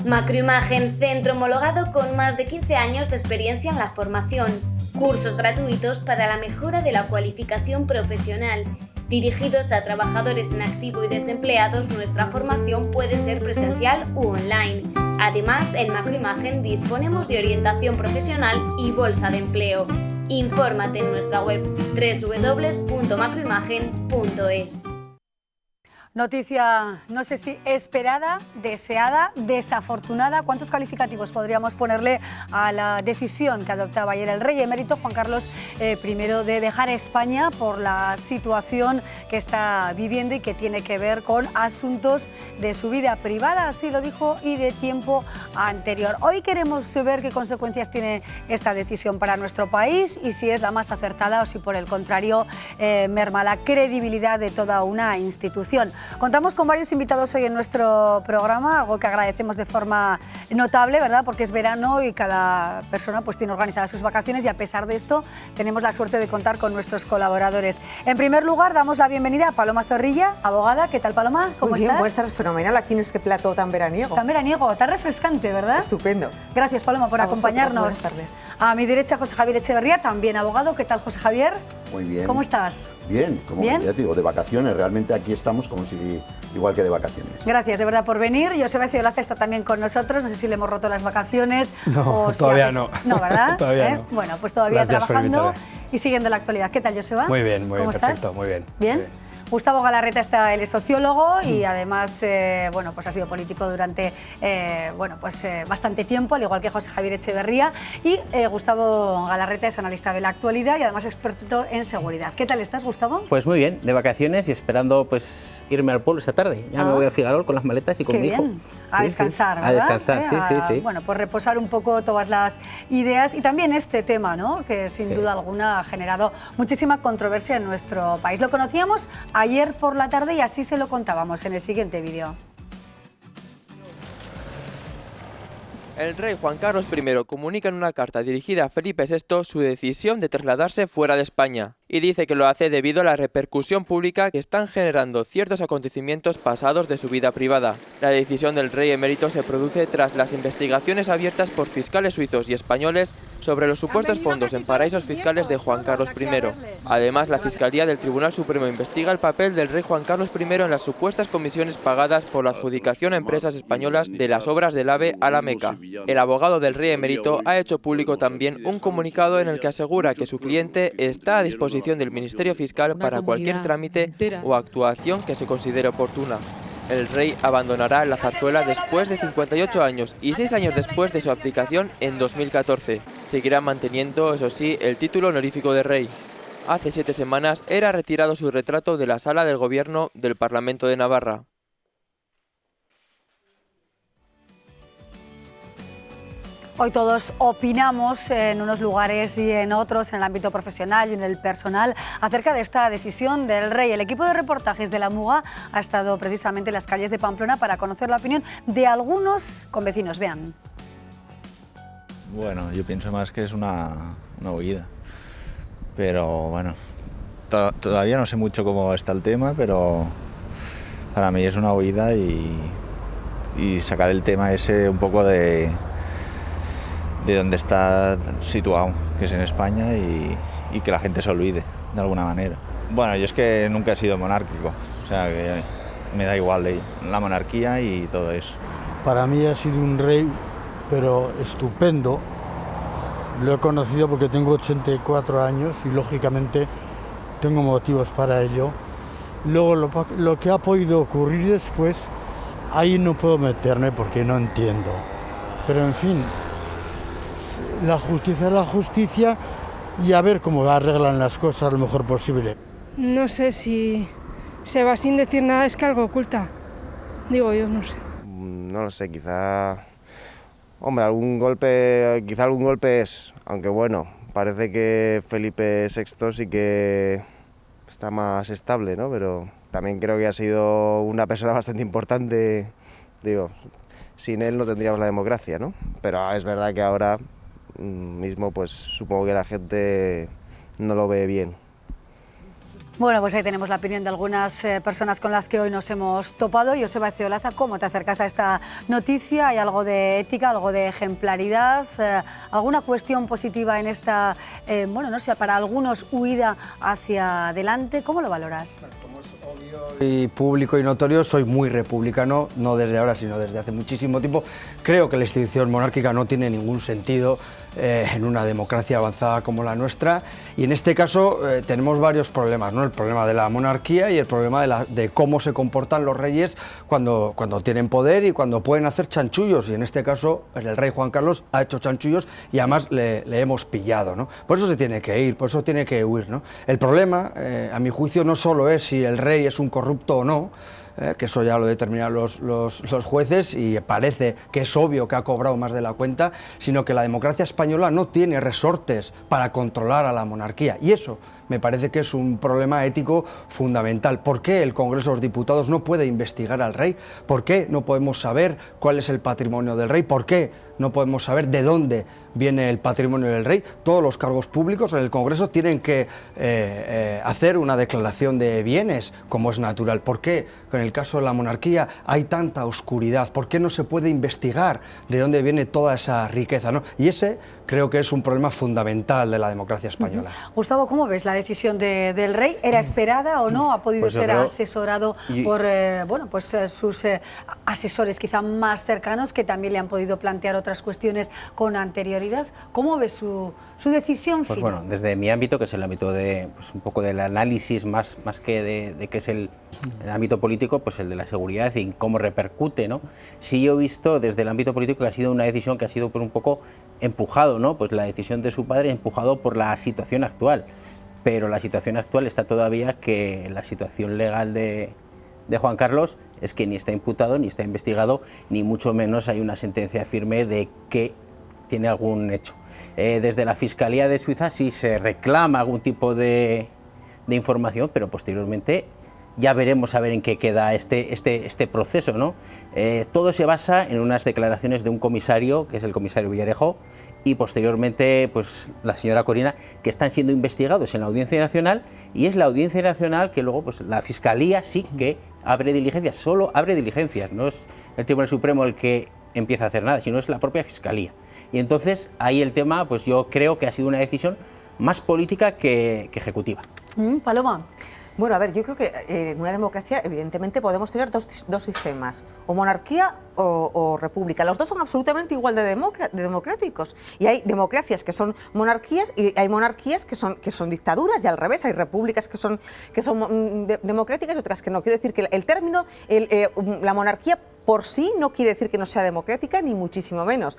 Macroimagen, centro homologado con más de 15 años de experiencia en la formación. Cursos gratuitos para la mejora de la cualificación profesional. Dirigidos a trabajadores en activo y desempleados, nuestra formación puede ser presencial u online. Además, en Macroimagen disponemos de orientación profesional y bolsa de empleo. Infórmate en nuestra web www.macroimagen.es. Noticia, no sé si esperada, deseada, desafortunada. ¿Cuántos calificativos podríamos ponerle a la decisión que adoptaba ayer el Rey Emérito Juan Carlos I de dejar España por la situación que está viviendo y que tiene que ver con asuntos de su vida privada? Así lo dijo y de tiempo anterior. Hoy queremos ver qué consecuencias tiene esta decisión para nuestro país y si es la más acertada o si por el contrario merma la credibilidad de toda una institución. Contamos con varios invitados hoy en nuestro programa, algo que agradecemos de forma notable, ¿verdad? Porque es verano y cada persona pues tiene organizadas sus vacaciones, y a pesar de esto tenemos la suerte de contar con nuestros colaboradores. En primer lugar, damos la bienvenida a Paloma Zorrilla, abogada. ¿Qué tal, Paloma? ¿Cómo estás? Muy bien, pues estás fenomenal aquí en este plató tan veraniego. Tan veraniego, tan refrescante, ¿verdad? Estupendo. Gracias, Paloma, por acompañarnos. Buenas tardes. A mi derecha, José Javier Echeverría, también abogado. ¿Qué tal, José Javier? Muy bien. ¿Cómo estás? Bien, como ¿Bien? ya te digo, de vacaciones. Realmente aquí estamos como si igual que de vacaciones. Gracias de verdad por venir. Joseba Ciolaza está también con nosotros. No sé si le hemos roto las vacaciones. No, o si todavía no. No, ¿verdad? Todavía no. Bueno, pues todavía Gracias trabajando y siguiendo la actualidad. ¿Qué tal, Joseba? Muy bien, ¿Cómo perfecto, estás? muy bien. ¿Bien? Muy bien. Gustavo Galarreta está, él es sociólogo y además bueno, pues ha sido político durante bastante tiempo, al igual que José Javier Echeverría. Y Gustavo Galarreta es analista de la actualidad y además experto en seguridad. ¿Qué tal estás, Gustavo? Pues muy bien, de vacaciones y esperando pues irme al pueblo esta tarde. Ya me voy a Figarol con las maletas y con mi hijo. A descansar, sí. ¿verdad? A descansar, sí. Bueno, pues reposar un poco todas las ideas y también este tema, ¿no? Que sin duda alguna ha generado muchísima controversia en nuestro país. Lo conocíamos ayer por la tarde y así se lo contábamos en el siguiente vídeo. El rey Juan Carlos I comunica en una carta dirigida a Felipe VI su decisión de trasladarse fuera de España. y dice que lo hace debido a la repercusión pública que están generando ciertos acontecimientos pasados de su vida privada. La decisión del rey emérito se produce tras las investigaciones abiertas por fiscales suizos y españoles sobre los supuestos fondos en paraísos fiscales de Juan Carlos I. Además, la Fiscalía del Tribunal Supremo investiga el papel del rey Juan Carlos I en las supuestas comisiones pagadas por la adjudicación a empresas españolas de las obras del AVE a la Meca. El abogado del rey emérito ha hecho público también un comunicado en el que asegura que su cliente está a disposición del Ministerio Fiscal para cualquier trámite o actuación que se considere oportuna. El rey abandonará la zarzuela después de 58 años y 6 años después de su abdicación en 2014. Seguirá manteniendo, eso sí, el título honorífico de rey. Hace 7 semanas era retirado su retrato de la sala del gobierno del Parlamento de Navarra. Hoy todos opinamos en unos lugares y en otros, en el ámbito profesional y en el personal, acerca de esta decisión del rey. El equipo de reportajes de La Muga ha estado precisamente en las calles de Pamplona para conocer la opinión de algunos convecinos. Vean. Bueno, yo pienso más que es una huida. Pero bueno, todavía no sé mucho cómo está el tema, pero para mí es una huida y sacar el tema ese un poco de donde está situado, que es en España, y que la gente se olvide de alguna manera. Bueno, yo es que nunca he sido monárquico, o sea que me da igual de la monarquía y todo eso. Para mí ha sido un rey, pero estupendo. Lo he conocido porque tengo 84 años y lógicamente tengo motivos para ello. Luego lo que ha podido ocurrir después, ahí no puedo meterme porque no entiendo. Pero en fin, la justicia es la justicia y a ver cómo arreglan las cosas lo mejor posible. No sé si se va sin decir nada, es que algo oculta. Digo yo, no sé. No lo sé, quizá... Hombre, algún golpe es, aunque bueno, parece que Felipe VI sí que está más estable, ¿no? Pero también creo que ha sido una persona bastante importante, digo, sin él no tendríamos la democracia, ¿no? Pero es verdad que ahora mismo pues supongo que la gente no lo ve bien. Bueno, pues ahí tenemos la opinión de algunas personas con las que hoy nos hemos topado. Joseba Ezeolaza, ¿cómo te acercas a esta noticia? ¿Hay algo de ética, algo de ejemplaridad? ¿Alguna cuestión positiva en esta, bueno, no sé, para algunos huida hacia adelante? ¿Cómo lo valoras? Y público y notorio, soy muy republicano, no desde ahora, sino desde hace muchísimo tiempo. Creo que la institución monárquica no tiene ningún sentido en una democracia avanzada como la nuestra, y en este caso tenemos varios problemas, ¿no? El problema de la monarquía y el problema de cómo se comportan los reyes cuando tienen poder y cuando pueden hacer chanchullos, y en este caso el rey Juan Carlos ha hecho chanchullos y además le hemos pillado, ¿no? Por eso se tiene que ir, por eso tiene que huir, ¿no? El problema, a mi juicio, no solo es si el rey es un corrupto o no, que eso ya lo determinan los jueces, y parece que es obvio que ha cobrado más de la cuenta, sino que la democracia española no tiene resortes para controlar a la monarquía, y eso me parece que es un problema ético fundamental. ¿Por qué el Congreso de los Diputados no puede investigar al rey? ¿Por qué no podemos saber cuál es el patrimonio del rey? ¿Por qué no podemos saber de dónde viene el patrimonio del rey? Todos los cargos públicos en el Congreso tienen que hacer una declaración de bienes, como es natural. ¿Por qué en el caso de la monarquía hay tanta oscuridad? ¿Por qué no se puede investigar de dónde viene toda esa riqueza, ¿no? Y ese creo que es un problema fundamental de la democracia española. Gustavo, ¿cómo ves la decisión del rey? ¿Era esperada o no? ¿Ha podido ser asesorado por bueno, pues, sus asesores quizá más cercanos, que también le han podido plantear otras cuestiones con anterioridad? ¿Cómo ves su decisión final? Bueno, desde mi ámbito, que es el ámbito de, pues, un poco del análisis más que de que es el ámbito político, pues el de la seguridad y cómo repercute, ¿no? Sí, yo he visto desde el ámbito político que ha sido una decisión que ha sido por un poco empujado, ¿no? Pues la decisión de su padre empujado por la situación actual, pero la situación actual está todavía que la situación legal de Juan Carlos es que ni está imputado, ni está investigado, ni mucho menos hay una sentencia firme de que tiene algún hecho. Desde la Fiscalía de Suiza sí se reclama algún tipo de información, pero posteriormente ya veremos a ver en qué queda este proceso, ¿no? Todo se basa en unas declaraciones de un comisario, que es el comisario Villarejo, y posteriormente pues la señora Corina, que están siendo investigados en la Audiencia Nacional, y es la Audiencia Nacional que luego pues la Fiscalía sí que abre diligencias, solo abre diligencias, no es el Tribunal Supremo el que empieza a hacer nada, sino es la propia Fiscalía. Y entonces ahí el tema, pues yo creo que ha sido una decisión más política que ejecutiva. Paloma. Bueno, a ver, yo creo que en una democracia evidentemente podemos tener dos sistemas, o monarquía o república. Los dos son absolutamente igual de democráticos. Y hay democracias que son monarquías y hay monarquías que son dictaduras, y al revés, hay repúblicas que son democráticas y otras que no. Quiero decir que el término, la monarquía por sí no quiere decir que no sea democrática, ni muchísimo menos.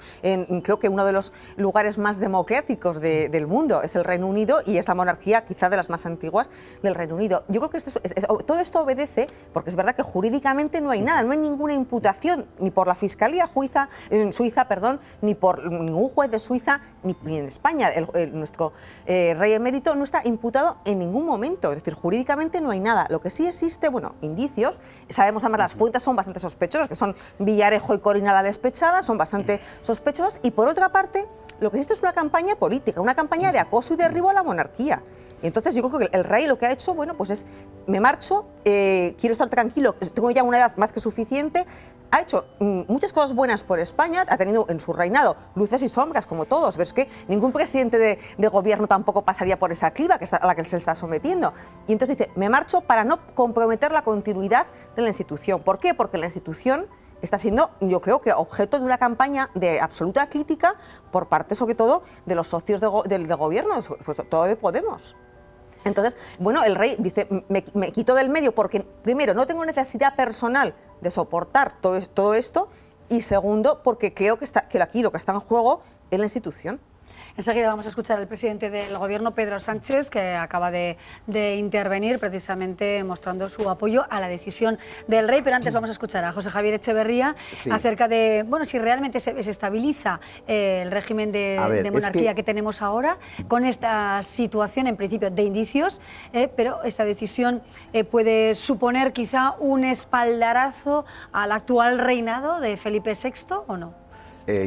Creo que uno de los lugares más democráticos del mundo es el Reino Unido, y es la monarquía quizá de las más antiguas del Reino Unido. Yo creo que todo esto obedece, porque es verdad que jurídicamente no hay nada, no hay ninguna imputación, ni por la Fiscalía en Suiza, ni por ningún juez de Suiza, ni en España. Nuestro rey emérito no está imputado en ningún momento, es decir, jurídicamente no hay nada. Lo que sí existe, bueno, indicios, sabemos además las fuentes son bastante sospechosas, que son Villarejo y Corina la despechada, son bastante sospechosas, y por otra parte, lo que existe es una campaña política, una campaña de acoso y derribo a la monarquía. Y entonces yo creo que el rey lo que ha hecho, bueno, pues es, me marcho, quiero estar tranquilo, tengo ya una edad más que suficiente. Ha hecho muchas cosas buenas por España, ha tenido en su reinado luces y sombras, como todos. Ves que ningún presidente de gobierno tampoco pasaría por esa criba a la que se está sometiendo. Y entonces dice, me marcho para no comprometer la continuidad de la institución. ¿Por qué? Porque la institución está siendo, yo creo que, objeto de una campaña de absoluta crítica por parte, sobre todo, de los socios del gobierno, sobre todo de Podemos. Entonces, bueno, el rey dice, me quito del medio porque, primero, no tengo necesidad personal de soportar todo esto, y segundo, porque creo que aquí lo que está en juego es la institución. Enseguida vamos a escuchar al presidente del Gobierno, Pedro Sánchez, que acaba de intervenir precisamente mostrando su apoyo a la decisión del rey. Pero antes vamos a escuchar a José Javier Echeverría acerca de, bueno, si realmente se estabiliza el régimen de monarquía que tenemos ahora, con esta situación, en principio, de indicios, pero esta decisión puede suponer quizá un espaldarazo al actual reinado de Felipe VI, ¿o no?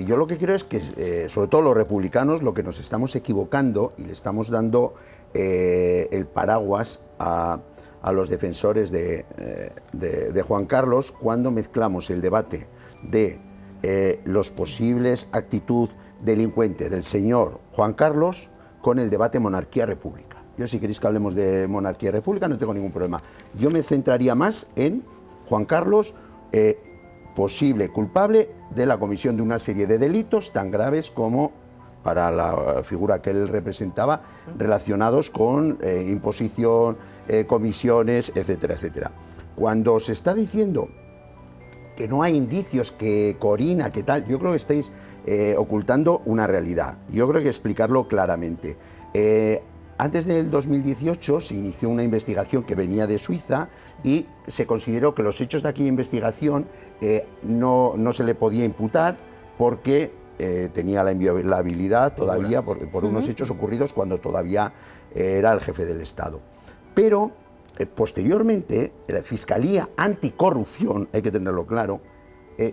Yo lo que creo es que, sobre todo los republicanos, lo que nos estamos equivocando y le estamos dando el paraguas a los defensores de Juan Carlos cuando mezclamos el debate de los posibles actitud delincuente del señor Juan Carlos con el debate monarquía-república. Yo, si queréis que hablemos de monarquía-república, no tengo ningún problema. Yo me centraría más en Juan Carlos, posible culpable de la comisión de una serie de delitos tan graves como, para la figura que él representaba, relacionados con imposición, comisiones, etcétera, etcétera. Cuando se está diciendo que no hay indicios, que Corina, que tal, yo creo que estáis ocultando una realidad. Yo creo que explicarlo claramente. Antes del 2018 se inició una investigación que venía de Suiza y se consideró que los hechos de aquella investigación no se le podía imputar porque tenía la inviolabilidad todavía por unos hechos ocurridos cuando todavía era el jefe del Estado. Pero posteriormente la Fiscalía Anticorrupción, hay que tenerlo claro,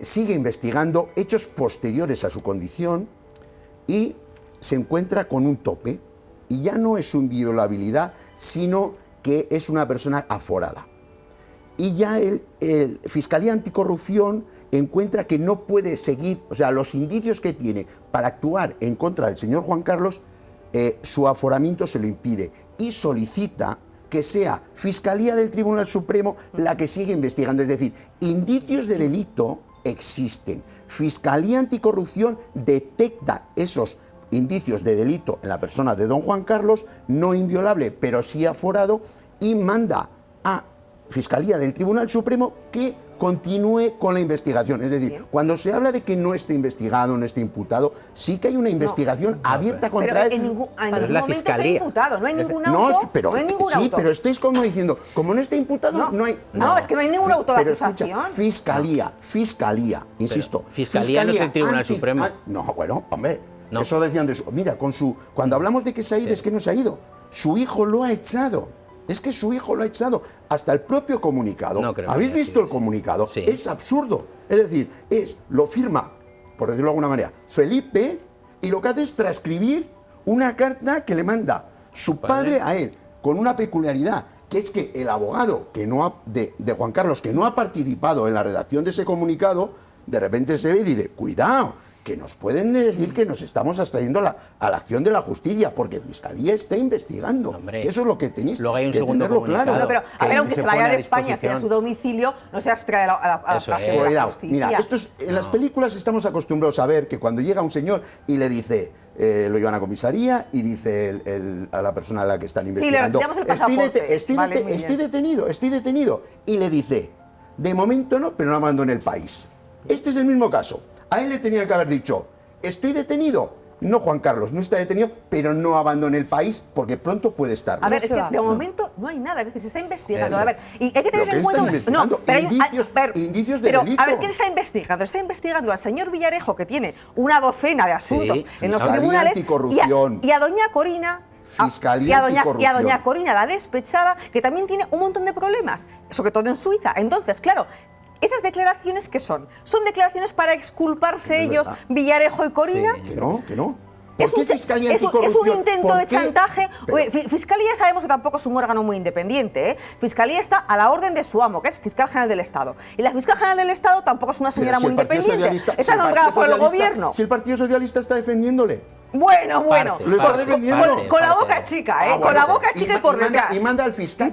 sigue investigando hechos posteriores a su condición y se encuentra con un tope. Y ya no es su inviolabilidad, sino que es una persona aforada. Y ya el Fiscalía Anticorrupción encuentra que no puede seguir, o sea, los indicios que tiene para actuar en contra del señor Juan Carlos, su aforamiento se lo impide y solicita que sea Fiscalía del Tribunal Supremo la que siga investigando. Es decir, indicios de delito existen. Fiscalía Anticorrupción detecta esos indicios de delito en la persona de don Juan Carlos, no inviolable, pero sí aforado, y manda a Fiscalía del Tribunal Supremo que continúe con la investigación. Es decir, cuando se habla de que no esté investigado, no esté imputado, sí que hay una investigación abierta contra él. En ningún momento está imputado, no hay ningún auto. No hay ningún auto. Pero estáis como diciendo, como no está imputado, no hay... No, es que no hay ningún auto de acusación. Fiscalía, insisto. Fiscalía no es el Tribunal Supremo. No, bueno, hombre. No. Eso decían de su... Mira, cuando hablamos de que se ha ido, es que no se ha ido. Su hijo lo ha echado. Es que su hijo lo ha echado. Hasta el propio comunicado. No creo ¿Habéis que visto el comunicado? Sí. Es absurdo. Es decir, lo firma, por decirlo de alguna manera, Felipe, y lo que hace es transcribir una carta que le manda su padre a él, con una peculiaridad, que es que el abogado de Juan Carlos, que no ha participado en la redacción de ese comunicado, de repente se ve y dice, cuidado, que nos pueden decir que nos estamos abstrayendo a la acción de la justicia, porque Fiscalía está investigando. Eso es lo que tenéis que tenerlo claro. Bueno, pero a ver, aunque se vaya de España, sea su domicilio, no se abstrae a la acción de la justicia. Mira, en las películas estamos acostumbrados a ver que cuando llega un señor y le dice, lo llevan a comisaría y dice a la persona a la que están investigando, sí, le el pasaporte. estoy detenido, y le dice, de momento no, pero no abandone el país. Este es el mismo caso. A él le tenía que haber dicho, estoy detenido. No, Juan Carlos, no está detenido, pero no abandone el país porque pronto puede estar. A ver, es que de momento no hay nada, es decir, se está investigando. A ver, y hay que tener en cuenta... Indicios de delito. A ver, ¿quién está investigando? Está investigando al señor Villarejo, que tiene una docena de asuntos en los tribunales, y a doña Corina... Fiscalía y a doña Corina, la despechada, que también tiene un montón de problemas, sobre todo en Suiza. Entonces, claro... ¿Esas declaraciones qué son? ¿Son declaraciones para exculparse ellos, Villarejo y Corina? Que no. Es un intento de chantaje. Fiscalía sabemos que tampoco es un órgano muy independiente, ¿eh? Fiscalía está a la orden de su amo, que es Fiscal General del Estado. Y la Fiscal General del Estado tampoco es una señora muy independiente. Está nombrada por el gobierno. Si el Partido Socialista está defendiéndole. Bueno. Lo está defendiendo. Con la boca chica, ¿eh? Con la boca chica y por detrás. Y manda al fiscal.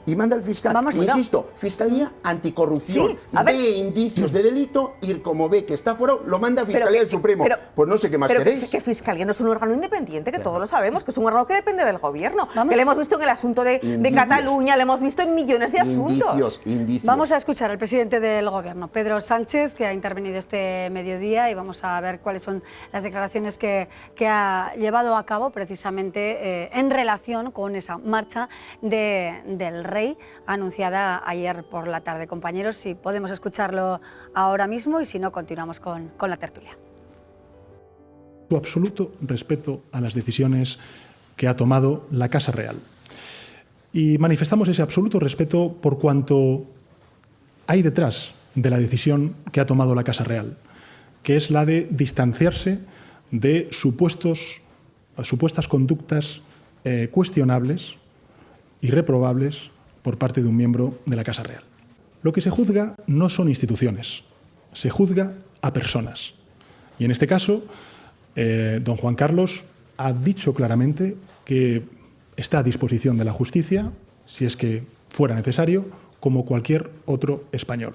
Y manda al fiscal. Insisto, Fiscalía Anticorrupción. Ve indicios de delito y como ve que está fuera, lo manda a Fiscalía del Supremo. Pues no sé qué más queréis. Que Fiscalía no es un órgano independiente, que todos lo sabemos, que es un órgano que depende del gobierno. Que le hemos visto en el asunto de Cataluña, le hemos visto en millones de asuntos. Indicios. Vamos a escuchar al presidente del gobierno, Pedro Sánchez, que ha intervenido este mediodía, y vamos a ver cuáles son las declaraciones que ha llevado a cabo precisamente en relación con esa marcha del rey anunciada ayer por la tarde. Compañeros, si podemos escucharlo ahora mismo y si no, continuamos con la tertulia. Su absoluto respeto a las decisiones que ha tomado la Casa Real. Y manifestamos ese absoluto respeto por cuanto hay detrás de la decisión que ha tomado la Casa Real, que es la de distanciarse de supuestas conductas cuestionables y reprobables por parte de un miembro de la Casa Real. Lo que se juzga no son instituciones, se juzga a personas. Y en este caso, don Juan Carlos ha dicho claramente que está a disposición de la justicia, si es que fuera necesario, como cualquier otro español.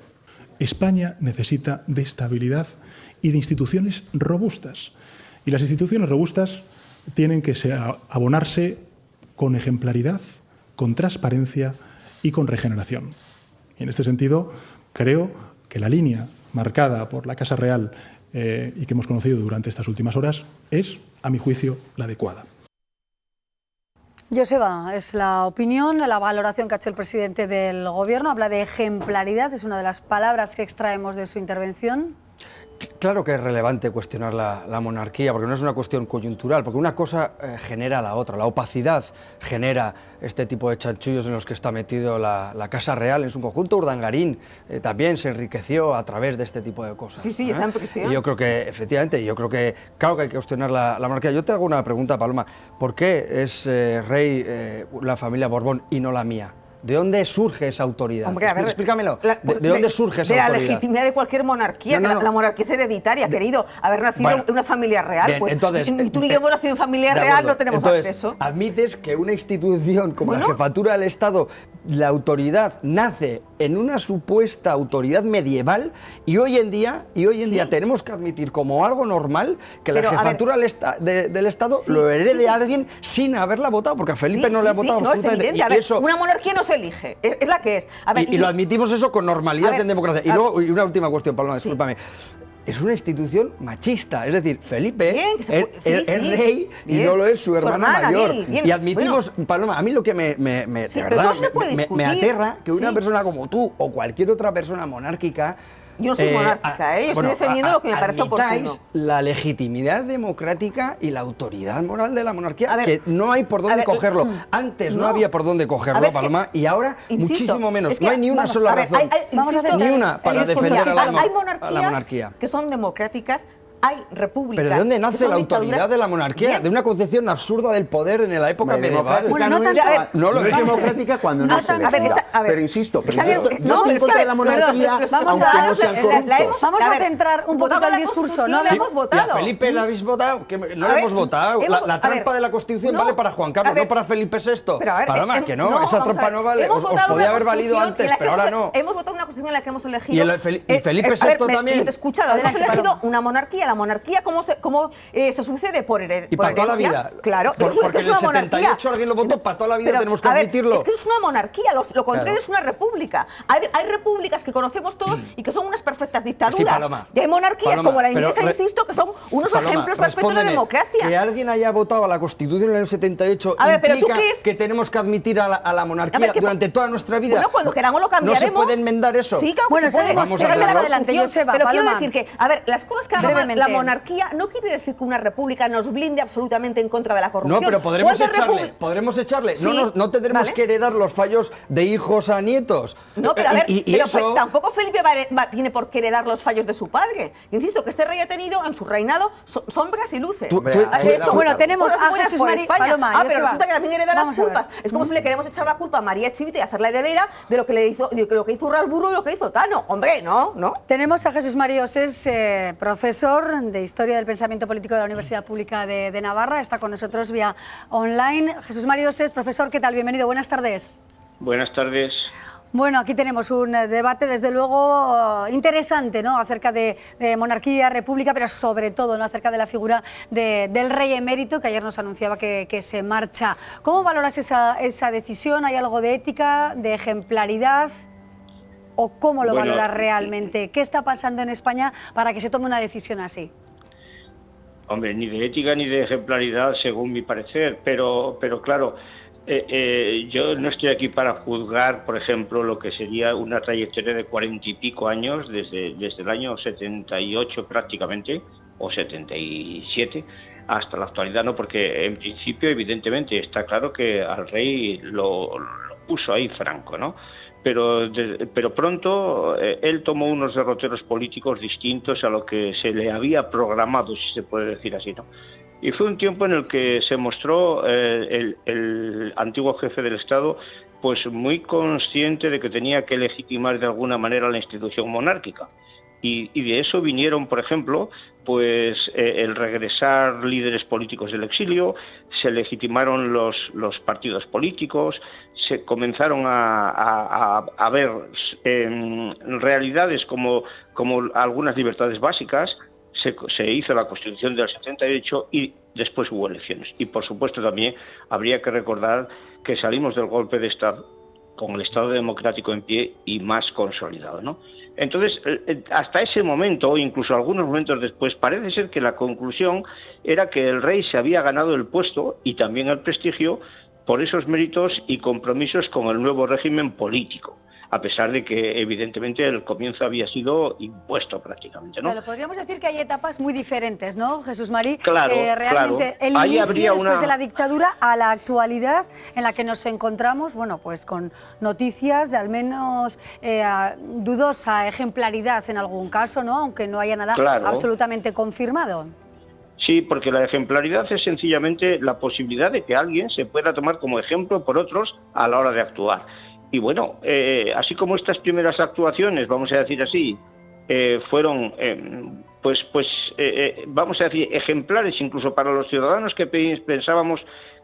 España necesita de estabilidad y de instituciones robustas. Y las instituciones robustas tienen que abonarse con ejemplaridad, con transparencia y con regeneración. Y en este sentido, creo que la línea marcada por la Casa Real y que hemos conocido durante estas últimas horas es, a mi juicio, la adecuada. Joseba, es la opinión, la valoración que ha hecho el presidente del Gobierno. Habla de ejemplaridad, es una de las palabras que extraemos de su intervención. Claro que es relevante cuestionar la monarquía, porque no es una cuestión coyuntural, porque una cosa genera la otra. La opacidad genera este tipo de chanchullos en los que está metido la Casa Real en su conjunto. Urdangarín también se enriqueció a través de este tipo de cosas. Sí, está en prisión. Y yo creo que, efectivamente, claro que hay que cuestionar la monarquía. Yo te hago una pregunta, Paloma. ¿Por qué es rey la familia Borbón y no la mía? ¿De dónde surge esa autoridad? Hombre, a ver, explícamelo. ¿De dónde surge esa autoridad? De la legitimidad de cualquier monarquía. No. La monarquía es hereditaria, querido. Haber nacido en una familia real. Bien, pues entonces, tú y yo hemos nacido en familia real, no tenemos acceso. ¿Admites que una institución como la Jefatura del Estado, la autoridad nace en una supuesta autoridad medieval y hoy en día tenemos que admitir como algo normal que la Jefatura del Estado lo herede a alguien sin haberla votado? Porque a Felipe no le ha votado absolutamente. Es evidente. Una monarquía no se elige, es la que es. A ver, y lo admitimos eso con normalidad en democracia. Y luego, y una última cuestión, Paloma, discúlpame. Es una institución machista, es decir, Felipe es rey y no lo es su hermana mayor. Y admitimos, Paloma, a mí lo que me aterra que una persona como tú o cualquier otra persona monárquica Yo no soy monárquica, yo estoy defendiendo lo que me parece oportuno. La legitimidad democrática y la autoridad moral de la monarquía, que no hay por dónde cogerlo. Antes no había por dónde cogerlo, Paloma, y ahora muchísimo menos. No hay ni una sola razón, ni una para defender a la monarquía. Que son democráticas. Hay repúblicas. ¿Pero de dónde nace la autoridad de la monarquía? Bien. De una concepción absurda del poder en la época medieval. Bueno, no es democrática cuando no se elegía. Pero insisto, no estoy en contra de la monarquía, aunque no sean corruptos. Vamos a centrar un poquito el discurso. No la hemos votado. ¿Y a Felipe la habéis votado? No la hemos votado. La trampa de la Constitución vale para Juan Carlos, no para Felipe VI. Paloma, que no, esa trampa no vale. Os podía haber valido antes, pero ahora no. Hemos votado una Constitución en la que hemos elegido... ¿Y Felipe VI también? Te he escuchado, hemos elegido una monarquía. La monarquía, ¿cómo se sucede? Por herencia. Y para toda la vida. Claro, porque en el 78 alguien lo votó, para toda la vida tenemos que admitirlo. Es que es una monarquía, lo contrario es una república. Hay repúblicas que conocemos todos y que son unas perfectas dictaduras. Sí, Paloma, y hay monarquías como la inglesa, insisto, que son unos ejemplos perfectos de democracia. Que alguien haya votado a la Constitución en el 78 implica que tenemos que admitir a la monarquía durante toda nuestra vida. Bueno, cuando queramos lo cambiaremos. ¿No se puede enmendar eso? Sí, claro que se puede. Vamos a adelante, Joseba, pero quiero decir que, a ver, las cosas que haga la monarquía no quiere decir que una república nos blinde absolutamente en contra de la corrupción. No, pero podremos echarle. Sí, no tendremos que heredar los fallos de hijos a nietos. No, pero a ver, pero tampoco Felipe tiene por qué heredar los fallos de su padre. Insisto, que este rey ha tenido en su reinado sombras y luces. Bueno, tenemos a Jesús María Paloma. Pero resulta que también hereda las culpas. Es como si le queremos echar la culpa a María Chivite y hacerla heredera de lo que hizo Urralburu y lo que hizo Tano. Hombre, no. Tenemos a Jesús María Osés, profesor de Historia del Pensamiento Político de la Universidad Pública de Navarra. Está con nosotros vía online. Jesús María Osés, profesor, ¿qué tal? Bienvenido, buenas tardes. Buenas tardes. Bueno, aquí tenemos un debate, desde luego, interesante, ¿no?, acerca de monarquía, república, pero sobre todo, ¿no?, acerca de la figura del rey emérito, que ayer nos anunciaba que se marcha. ¿Cómo valoras esa decisión? ¿Hay algo de ética, de ejemplaridad? ¿O cómo lo valoras realmente? ¿Qué está pasando en España para que se tome una decisión así? Hombre, ni de ética ni de ejemplaridad, según mi parecer, pero claro, yo no estoy aquí para juzgar, por ejemplo, lo que sería una trayectoria de 40 y pico años, desde el año 78 prácticamente, o 77, hasta la actualidad, no, porque en principio, evidentemente, está claro que al rey lo puso ahí Franco, ¿no? Pero pronto él tomó unos derroteros políticos distintos a lo que se le había programado, si se puede decir así, ¿no? Y fue un tiempo en el que se mostró el antiguo jefe del Estado pues muy consciente de que tenía que legitimar de alguna manera la institución monárquica. Y de eso vinieron, por ejemplo, pues el regresar líderes políticos del exilio, se legitimaron los partidos políticos, se comenzaron a ver realidades como algunas libertades básicas, se hizo la Constitución del 78 y después hubo elecciones. Y por supuesto también habría que recordar que salimos del golpe de Estado con el Estado democrático en pie y más consolidado, ¿no? Entonces, hasta ese momento, o incluso algunos momentos después, parece ser que la conclusión era que el rey se había ganado el puesto y también el prestigio por esos méritos y compromisos con el nuevo régimen político, a pesar de que evidentemente el comienzo había sido impuesto prácticamente, ¿no? Claro, podríamos decir que hay etapas muy diferentes, ¿no, Jesús María? Claro, realmente claro. El inicio después de la dictadura a la actualidad en la que nos encontramos, bueno, pues con noticias de al menos dudosa ejemplaridad en algún caso, ¿no? Aunque no haya nada absolutamente confirmado. Sí, porque la ejemplaridad es sencillamente la posibilidad de que alguien se pueda tomar como ejemplo por otros a la hora de actuar. Y bueno, así como estas primeras actuaciones, vamos a decir así, fueron, vamos a decir, ejemplares incluso para los ciudadanos que pensábamos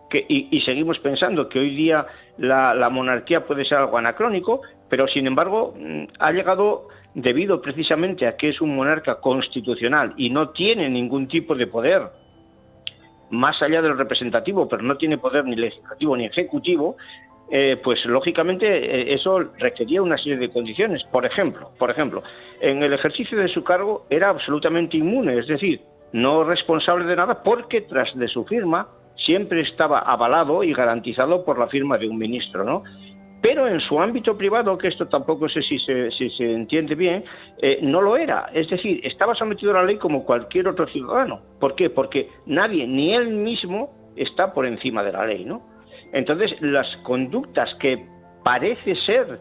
que, y seguimos pensando que hoy día la monarquía puede ser algo anacrónico, pero sin embargo ha llegado debido precisamente a que es un monarca constitucional y no tiene ningún tipo de poder más allá del representativo, pero no tiene poder ni legislativo ni ejecutivo. Pues lógicamente eso requería una serie de condiciones. Por ejemplo, en el ejercicio de su cargo era absolutamente inmune, es decir, no responsable de nada, porque tras de su firma siempre estaba avalado y garantizado por la firma de un ministro, ¿no? pero en su ámbito privado, que esto tampoco sé si se entiende bien, no lo era. Es decir, estaba sometido a la ley como cualquier otro ciudadano. ¿Por qué? Porque nadie, ni él mismo, está por encima de la ley, ¿no? Entonces, las conductas que parece ser,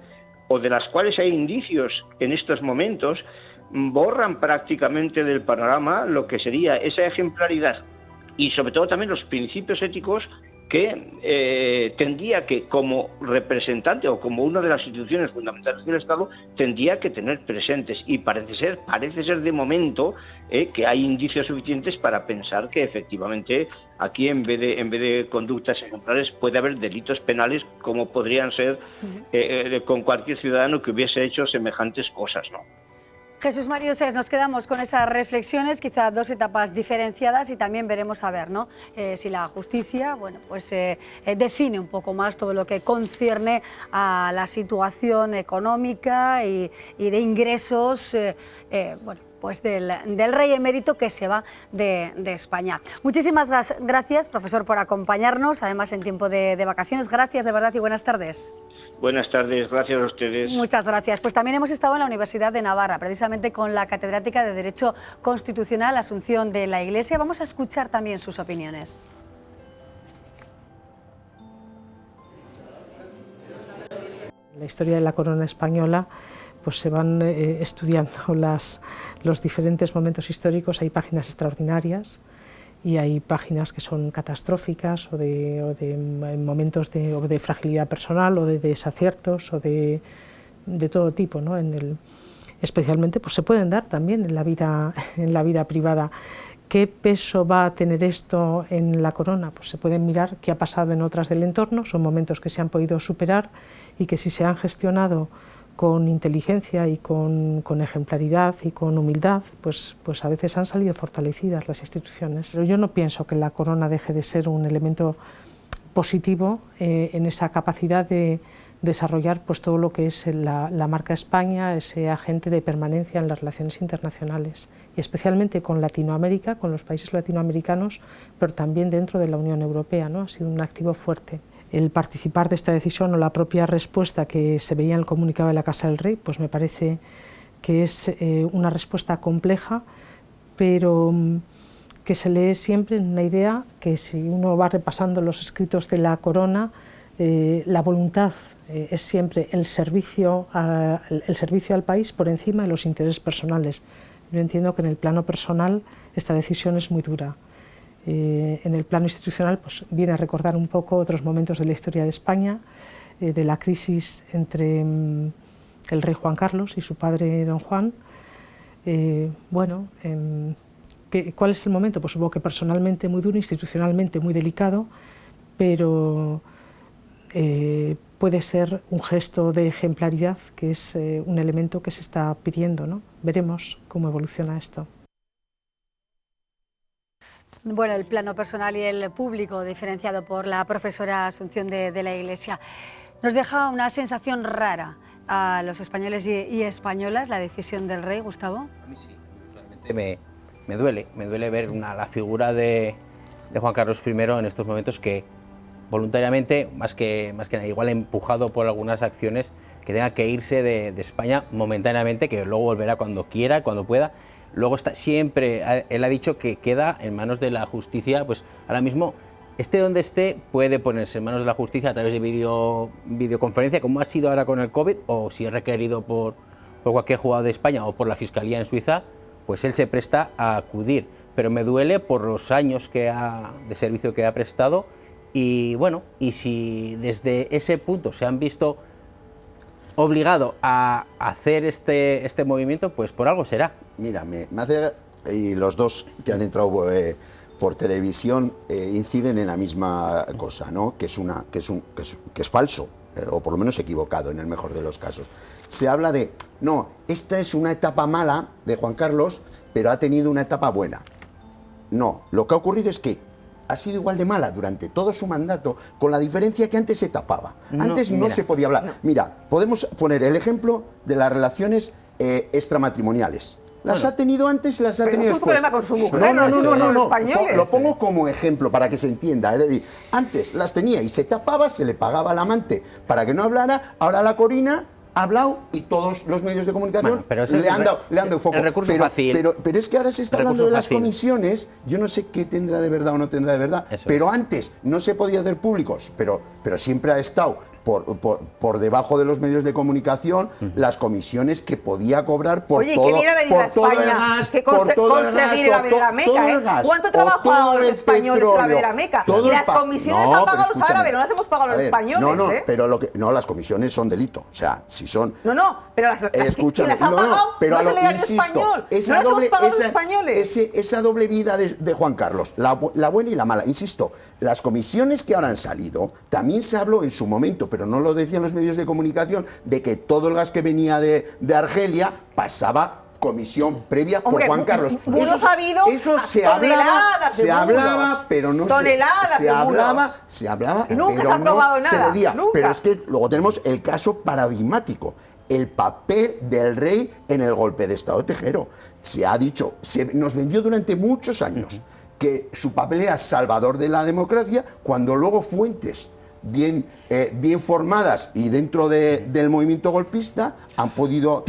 o de las cuales hay indicios en estos momentos, borran prácticamente del panorama lo que sería esa ejemplaridad y sobre todo también los principios éticos que tendría que, como representante o como una de las instituciones fundamentales del Estado, tendría que tener presentes, y parece ser de momento que hay indicios suficientes para pensar que efectivamente aquí en vez de conductas ejemplares puede haber delitos penales, como podrían ser con cualquier ciudadano que hubiese hecho semejantes cosas, ¿no? Jesús María Usés, nos quedamos con esas reflexiones, quizás dos etapas diferenciadas, y también veremos a ver, ¿no? Si la justicia, bueno, pues define un poco más todo lo que concierne a la situación económica y de ingresos, bueno, pues del rey emérito que se va de España. Muchísimas gracias, profesor, por acompañarnos, además en tiempo de vacaciones. Gracias de verdad y buenas tardes. Buenas tardes, gracias a ustedes. Muchas gracias. Pues también hemos estado en la Universidad de Navarra, precisamente con la catedrática de Derecho Constitucional, Asunción de la Iglesia. Vamos a escuchar también sus opiniones. La historia de la corona española, pues se van estudiando los diferentes momentos históricos. Hay páginas extraordinarias y hay páginas que son catastróficas o de momentos de fragilidad personal o de desaciertos o de todo tipo, ¿no? Especialmente pues se pueden dar también en la vida privada. ¿Qué peso va a tener esto en la corona? Pues se pueden mirar qué ha pasado en otras del entorno, son momentos que se han podido superar y que si se han gestionado con inteligencia y con ejemplaridad y con humildad, pues a veces han salido fortalecidas las instituciones. Yo no pienso que la corona deje de ser un elemento positivo en esa capacidad de desarrollar pues todo lo que es la marca España, ese agente de permanencia en las relaciones internacionales, y especialmente con Latinoamérica, con los países latinoamericanos, pero también dentro de la Unión Europea, ¿no? Ha sido un activo fuerte. El participar de esta decisión o la propia respuesta que se veía en el comunicado de la Casa del Rey, pues me parece que es una respuesta compleja, pero que se lee siempre en una idea que, si uno va repasando los escritos de la corona, la voluntad es siempre el servicio al país por encima de los intereses personales. Yo entiendo que en el plano personal esta decisión es muy dura. En el plano institucional pues viene a recordar un poco otros momentos de la historia de España, de la crisis entre el rey Juan Carlos y su padre don Juan. ¿Cuál es el momento? Pues supongo que personalmente muy duro, institucionalmente muy delicado, pero puede ser un gesto de ejemplaridad, que es un elemento que se está pidiendo, ¿no? Veremos cómo evoluciona esto. Bueno, el plano personal y el público, diferenciado por la profesora Asunción de la Iglesia, nos deja una sensación rara a los españoles y españolas, la decisión del rey, Gustavo. A mí sí, realmente me duele ver la figura de Juan Carlos I en estos momentos, que voluntariamente, más que nada, igual empujado por algunas acciones, que tenga que irse de España momentáneamente, que luego volverá cuando quiera, cuando pueda. Luego está siempre, él ha dicho que queda en manos de la justicia, pues ahora mismo, esté donde esté, puede ponerse en manos de la justicia a través de videoconferencia, como ha sido ahora con el COVID, o si es requerido por cualquier juzgado de España o por la Fiscalía en Suiza, pues él se presta a acudir. Pero me duele por los años de servicio que ha prestado, y bueno, y si desde ese punto se han visto obligado a hacer este movimiento, pues por algo será. Mira, me hace, y los dos que han entrado por televisión inciden en la misma cosa, ¿no? Que es falso, o por lo menos equivocado en el mejor de los casos. Se habla de, no, esta es una etapa mala de Juan Carlos, pero ha tenido una etapa buena. No, lo que ha ocurrido es que ha sido igual de mala durante todo su mandato, con la diferencia que antes se tapaba. Antes no se podía hablar. No. Mira, podemos poner el ejemplo de las relaciones extramatrimoniales. Las ha tenido antes y las ha tenido después. Es un problema con su mujer, no, los españoles. Lo pongo como ejemplo para que se entienda. Es decir, antes las tenía y se tapaba, se le pagaba al amante para que no hablara, ahora la Corina ha hablado y todos los medios de comunicación le han dado foco. El recurso fácil. Pero es que ahora se está hablando de las comisiones, yo no sé qué tendrá de verdad o no tendrá de verdad, pero antes no se podía hacer públicos, pero siempre ha estado por debajo de los medios de comunicación las comisiones que podía cobrar por todo el gas, por todo el gas, ¿Cuánto trabajo los españoles en la de la Meca? Y las comisiones han pagado los árabes, no las hemos pagado los españoles. Pero las comisiones son delito, o sea, si son... pero las han pagado, pero no es el erario español, no las hemos pagado los españoles. Esa doble vida de Juan Carlos, la buena y la mala, insisto, las comisiones que ahora han salido, también se habló en su momento, pero no lo decían los medios de comunicación, de que todo el gas que venía de Argelia pasaba comisión previa por Juan Carlos. Eso se hablaba, pero no se hablaba, y nunca pero se ha aprobado no nada, se decía. nunca. Pero es que luego tenemos el caso paradigmático, el papel del rey en el golpe de Estado de Tejero. Se ha dicho, nos vendió durante muchos años que su papel era salvador de la democracia, cuando luego fuentes bien formadas y dentro del movimiento golpista han podido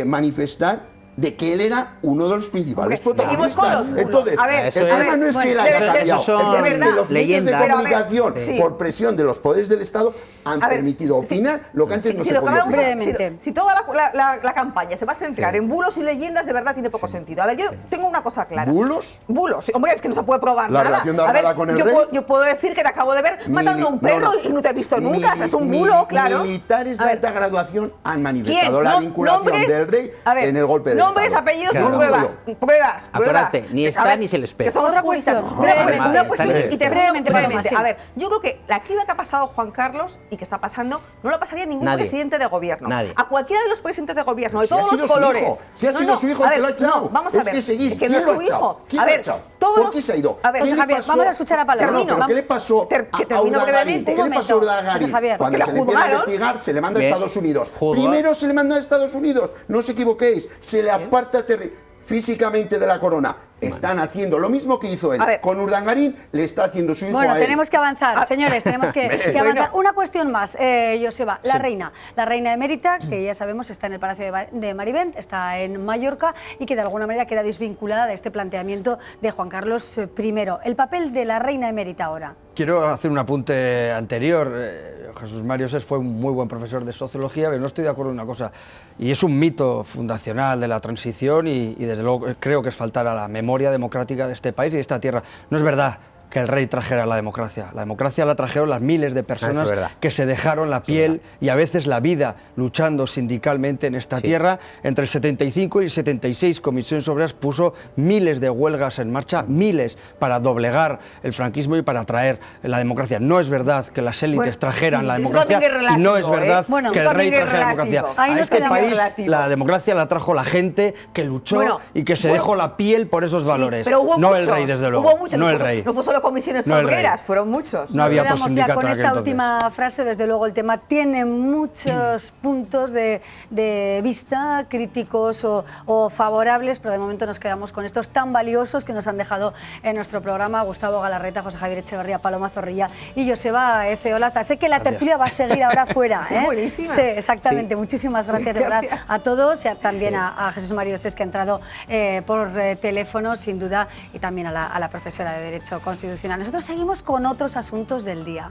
manifestar de que él era uno de los principales protagonistas. Entonces, el problema no es que él haya cambiado, el problema es que los medios de comunicación, por presión de los poderes del Estado, han permitido opinar lo que antes no se podía opinar. Si toda la campaña se va a centrar en bulos y leyendas, de verdad tiene poco sentido. A ver, yo tengo una cosa clara. ¿Bulos? Bulos. Hombre, es que no se puede probar la nada. Relación de Armada con el rey. Yo puedo decir que te acabo de ver matando a un perro y no te he visto nunca. Es un bulo, claro. Militares de alta graduación han manifestado la vinculación del rey en el golpe de Estado. Nombres, apellidos y pruebas. Acuérdate, ni está ni se le espera. Que somos juristas. Una cuestión, y te brevemente. Sí. A ver, yo creo que la criba que ha pasado Juan Carlos y que está pasando, no lo pasaría ningún presidente de gobierno. Nadie. A cualquiera de los presidentes de gobierno, de todos los colores. Si ha sido su hijo el que lo ha echado. Vamos a ver. Es que seguís. ¿Quién lo ha echado? ¿Quién lo ha echado? ¿Por qué se ha ido? A ver, José Javier, vamos a escuchar a Paloma. ¿Qué le pasó a Urdangarín? ¿Qué le pasó a Urdangarín? Cuando se le empieza a investigar, se le manda a Estados Unidos. Primero se le manda a Estados Unidos. No os equivoquéis. Se le aparta físicamente de la corona. Están haciendo lo mismo que hizo él. Con Urdangarín le está haciendo su hijo a él. Bueno, tenemos que avanzar, señores, tenemos que avanzar. Una cuestión más, Joseba, la reina emérita, que ya sabemos está en el Palacio de Marivent, está en Mallorca y que de alguna manera queda desvinculada de este planteamiento de Juan Carlos I. El papel de la reina emérita ahora. Quiero hacer un apunte anterior. Jesús Mario Sés fue un muy buen profesor de sociología, pero no estoy de acuerdo en una cosa, y es un mito fundacional de la transición y desde luego creo que es faltar a la memoria democrática de este país y de esta tierra. No es verdad que el rey trajera la democracia la trajeron las miles de personas que se dejaron la piel y a veces la vida luchando sindicalmente en esta tierra. Entre el 75 y el 76 Comisiones Obreras puso miles de huelgas en marcha, miles, para doblegar el franquismo y para traer la democracia. No es verdad que las élites trajeran la democracia y no es verdad que el rey trajera la democracia. A este país la democracia la trajo la gente que luchó y que se dejó la piel por esos valores. No el rey, desde luego. No el rey. Comisiones obreras, fueron muchos. No había quedamos ya con esta última frase. Desde luego el tema tiene muchos puntos de vista críticos o favorables, pero de momento nos quedamos con estos tan valiosos que nos han dejado en nuestro programa Gustavo Galarreta, José Javier Echeverría, Paloma Zorrilla y Joseba Olaza. Sé que la tertulia va a seguir ahora fuera. Es buenísima. Sí, exactamente. Muchísimas gracias de verdad a todos y también a Jesús Mario Sés, que ha entrado por teléfono, sin duda, y también a la profesora de Derecho Constitucional. Nosotros seguimos con otros asuntos del día.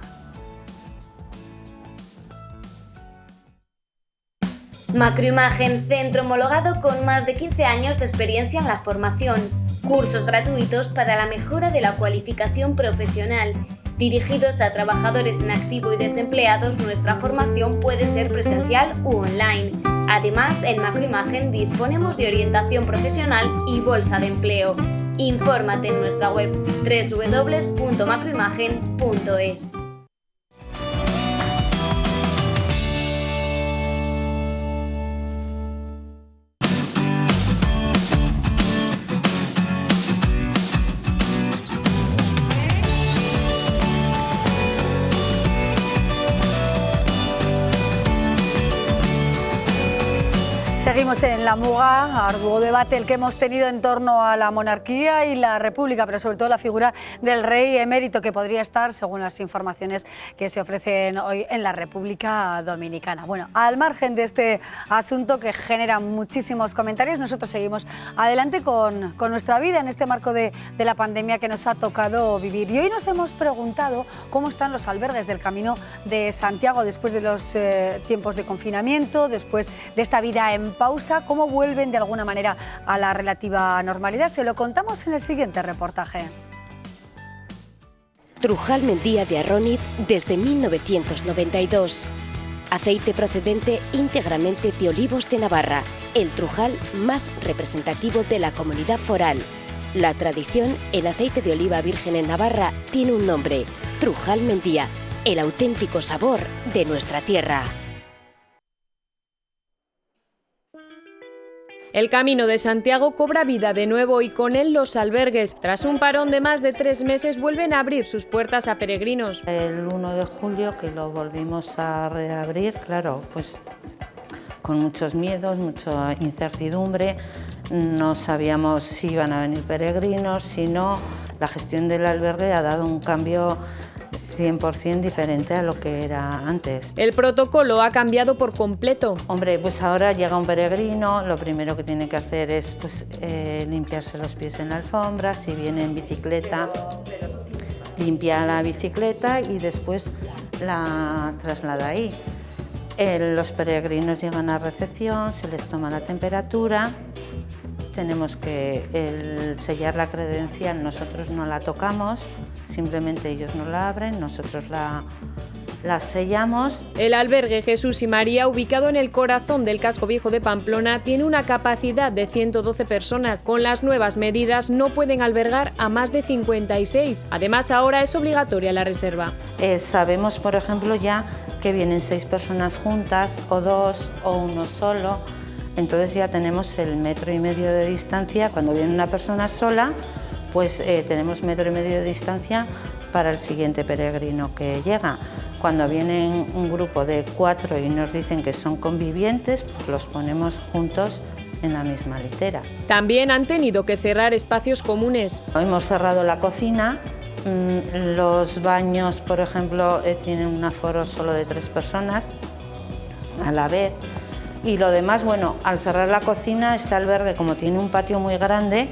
Macroimagen, centro homologado con más de 15 años de experiencia en la formación. Cursos gratuitos para la mejora de la cualificación profesional. Dirigidos a trabajadores en activo y desempleados, nuestra formación puede ser presencial u online. Además, en Macroimagen disponemos de orientación profesional y bolsa de empleo. Infórmate en nuestra web www.macroimagen.es. Seguimos en La Muga, arduo debate el que hemos tenido en torno a la monarquía y la república, pero sobre todo la figura del rey emérito, que podría estar, según las informaciones que se ofrecen hoy, en la República Dominicana. Bueno, al margen de este asunto que genera muchísimos comentarios, nosotros seguimos adelante con nuestra vida en este marco de la pandemia que nos ha tocado vivir. Y hoy nos hemos preguntado cómo están los albergues del Camino de Santiago después de los tiempos de confinamiento, después de esta vida en pausa, cómo vuelven de alguna manera a la relativa normalidad. Se lo contamos en el siguiente reportaje. Trujal Mendía de Arróniz desde 1992. Aceite procedente íntegramente de olivos de Navarra, el Trujal más representativo de la comunidad foral. La tradición en aceite de oliva virgen en Navarra tiene un nombre: Trujal Mendía, el auténtico sabor de nuestra tierra. El Camino de Santiago cobra vida de nuevo y con él los albergues. Tras un parón de más de 3 meses vuelven a abrir sus puertas a peregrinos. El 1 de julio que lo volvimos a reabrir, claro, pues con muchos miedos, mucha incertidumbre. No sabíamos si iban a venir peregrinos, si no. La gestión del albergue ha dado un cambio 100% diferente a lo que era antes. El protocolo ha cambiado por completo. Hombre, pues ahora llega un peregrino, lo primero que tiene que hacer es limpiarse los pies en la alfombra, si viene en bicicleta, limpia la bicicleta y después la traslada ahí. Los peregrinos llegan a recepción, se les toma la temperatura. Tenemos que sellar la credencial, nosotros no la tocamos, simplemente ellos no la abren, nosotros la sellamos. El albergue Jesús y María, ubicado en el corazón del casco viejo de Pamplona, tiene una capacidad de 112 personas. Con las nuevas medidas no pueden albergar a más de 56. Además, ahora es obligatoria la reserva. Sabemos, por ejemplo, ya que vienen 6 personas juntas, o 2, o uno solo. Entonces ya tenemos el 1,5 metros de distancia. Cuando viene una persona sola, pues tenemos 1,5 metros de distancia para el siguiente peregrino que llega. Cuando vienen un grupo de 4 y nos dicen que son convivientes, pues los ponemos juntos en la misma litera. También han tenido que cerrar espacios comunes. Hemos cerrado la cocina, los baños, por ejemplo, tienen un aforo solo de 3 personas a la vez. Y lo demás, bueno, al cerrar la cocina, este albergue, como tiene un patio muy grande,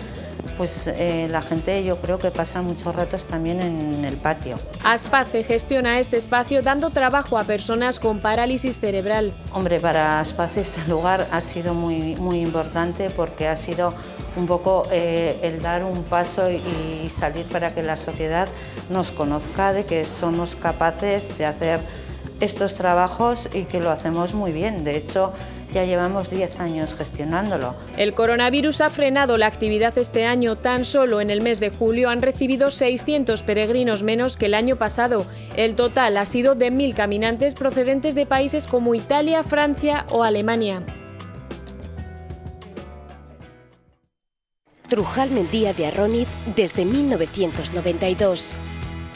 pues la gente, yo creo que pasa muchos ratos también en el patio. Aspace gestiona este espacio dando trabajo a personas con parálisis cerebral. Hombre, para Aspace este lugar ha sido muy importante porque ha sido un poco el dar un paso y salir para que la sociedad nos conozca de que somos capaces de hacer estos trabajos y que lo hacemos muy bien. De hecho, ya llevamos 10 años gestionándolo. El coronavirus ha frenado la actividad este año. Tan solo en el mes de julio han recibido 600 peregrinos menos que el año pasado. El total ha sido de 1.000 caminantes procedentes de países como Italia, Francia o Alemania. Trujal Mendía de Arróniz desde 1992.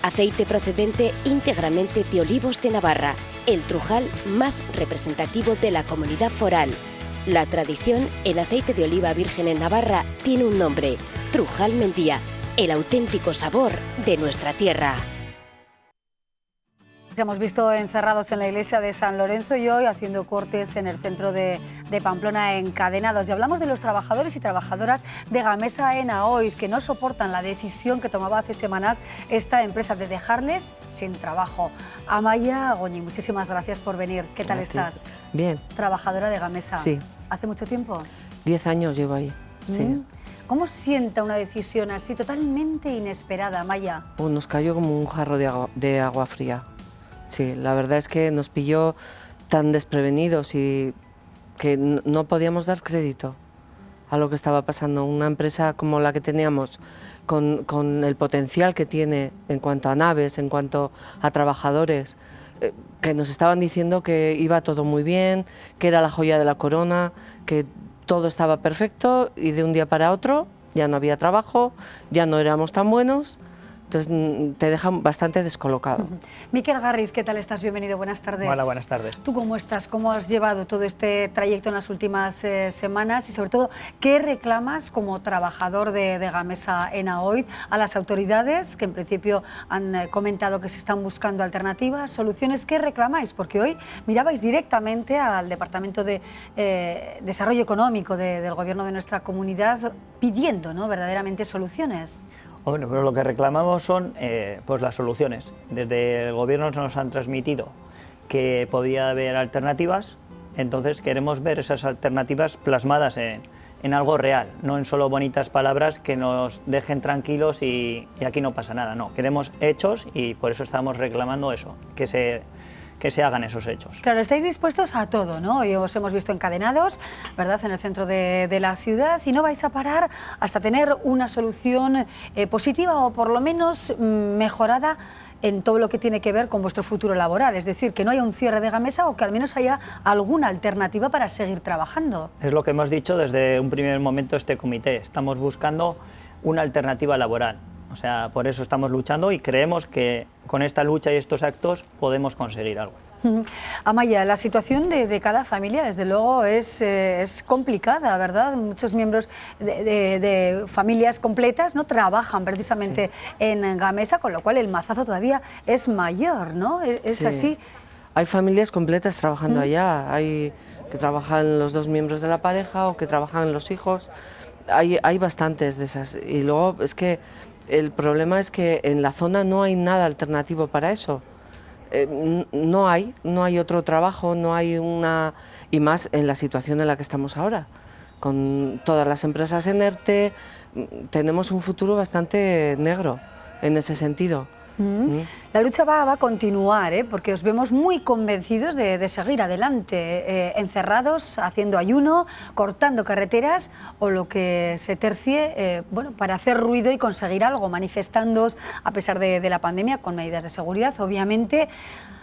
Aceite procedente íntegramente de olivos de Navarra, el Trujal más representativo de la comunidad foral. La tradición en aceite de oliva virgen en Navarra tiene un nombre: Trujal Mendía, el auténtico sabor de nuestra tierra. Hemos visto encerrados en la iglesia de San Lorenzo y hoy haciendo cortes en el centro de Pamplona encadenados. Y hablamos de los trabajadores y trabajadoras de Gamesa en Aoiz, que no soportan la decisión que tomaba hace semanas esta empresa de dejarles sin trabajo. Amaya Goñi, muchísimas gracias por venir. ¿Qué tal estás? Bien. Trabajadora de Gamesa. Sí. ¿Hace mucho tiempo? 10 años llevo ahí, sí. ¿Cómo sienta una decisión así totalmente inesperada, Amaya? Pues nos cayó como un jarro de agua fría. Sí, la verdad es que nos pilló tan desprevenidos y que no podíamos dar crédito a lo que estaba pasando. Una empresa como la que teníamos, con el potencial que tiene en cuanto a naves, en cuanto a trabajadores, que nos estaban diciendo que iba todo muy bien, que era la joya de la corona, que todo estaba perfecto, y de un día para otro ya no había trabajo, ya no éramos tan buenos Entonces te dejan bastante descolocado. Miquel Garriz, ¿qué tal estás? Bienvenido, buenas tardes. Hola, buenas tardes. ¿Tú cómo estás? ¿Cómo has llevado todo este trayecto en las últimas semanas? Y sobre todo, ¿qué reclamas como trabajador de Gamesa en AOID a las autoridades que en principio han comentado que se están buscando alternativas, soluciones? ¿Qué reclamáis? Porque hoy mirabais directamente al Departamento de Desarrollo Económico del Gobierno de nuestra comunidad pidiendo, ¿no?, verdaderamente soluciones. Bueno, pero lo que reclamamos son pues las soluciones. Desde el Gobierno nos han transmitido que podía haber alternativas, entonces queremos ver esas alternativas plasmadas en algo real, no en solo bonitas palabras que nos dejen tranquilos y aquí no pasa nada. No, queremos hechos y por eso estamos reclamando eso, que se hagan esos hechos. Claro, estáis dispuestos a todo, ¿no? Y os hemos visto encadenados, ¿verdad?, en el centro de la ciudad, y no vais a parar hasta tener una solución positiva o por lo menos mejorada en todo lo que tiene que ver con vuestro futuro laboral, es decir, que no haya un cierre de Gamesa o que al menos haya alguna alternativa para seguir trabajando. Es lo que hemos dicho desde un primer momento este comité, estamos buscando una alternativa laboral. O sea, por eso estamos luchando y creemos que con esta lucha y estos actos podemos conseguir algo. Amaya, la situación de cada familia, desde luego, es complicada, ¿verdad? Muchos miembros de familias completas no trabajan precisamente en Gamesa, con lo cual el mazazo todavía es mayor, ¿no? ¿Es así? Hay familias completas trabajando allá, hay que trabajan los dos miembros de la pareja o que trabajan los hijos, hay bastantes de esas. Y luego es que el problema es que en la zona no hay nada alternativo para eso. No hay otro trabajo, no hay una... Y más en la situación en la que estamos ahora. Con todas las empresas en ERTE, tenemos un futuro bastante negro en ese sentido. La lucha va a continuar, porque os vemos muy convencidos de seguir adelante, encerrados, haciendo ayuno, cortando carreteras o lo que se tercie, bueno, para hacer ruido y conseguir algo, manifestándoos a pesar de la pandemia con medidas de seguridad, obviamente.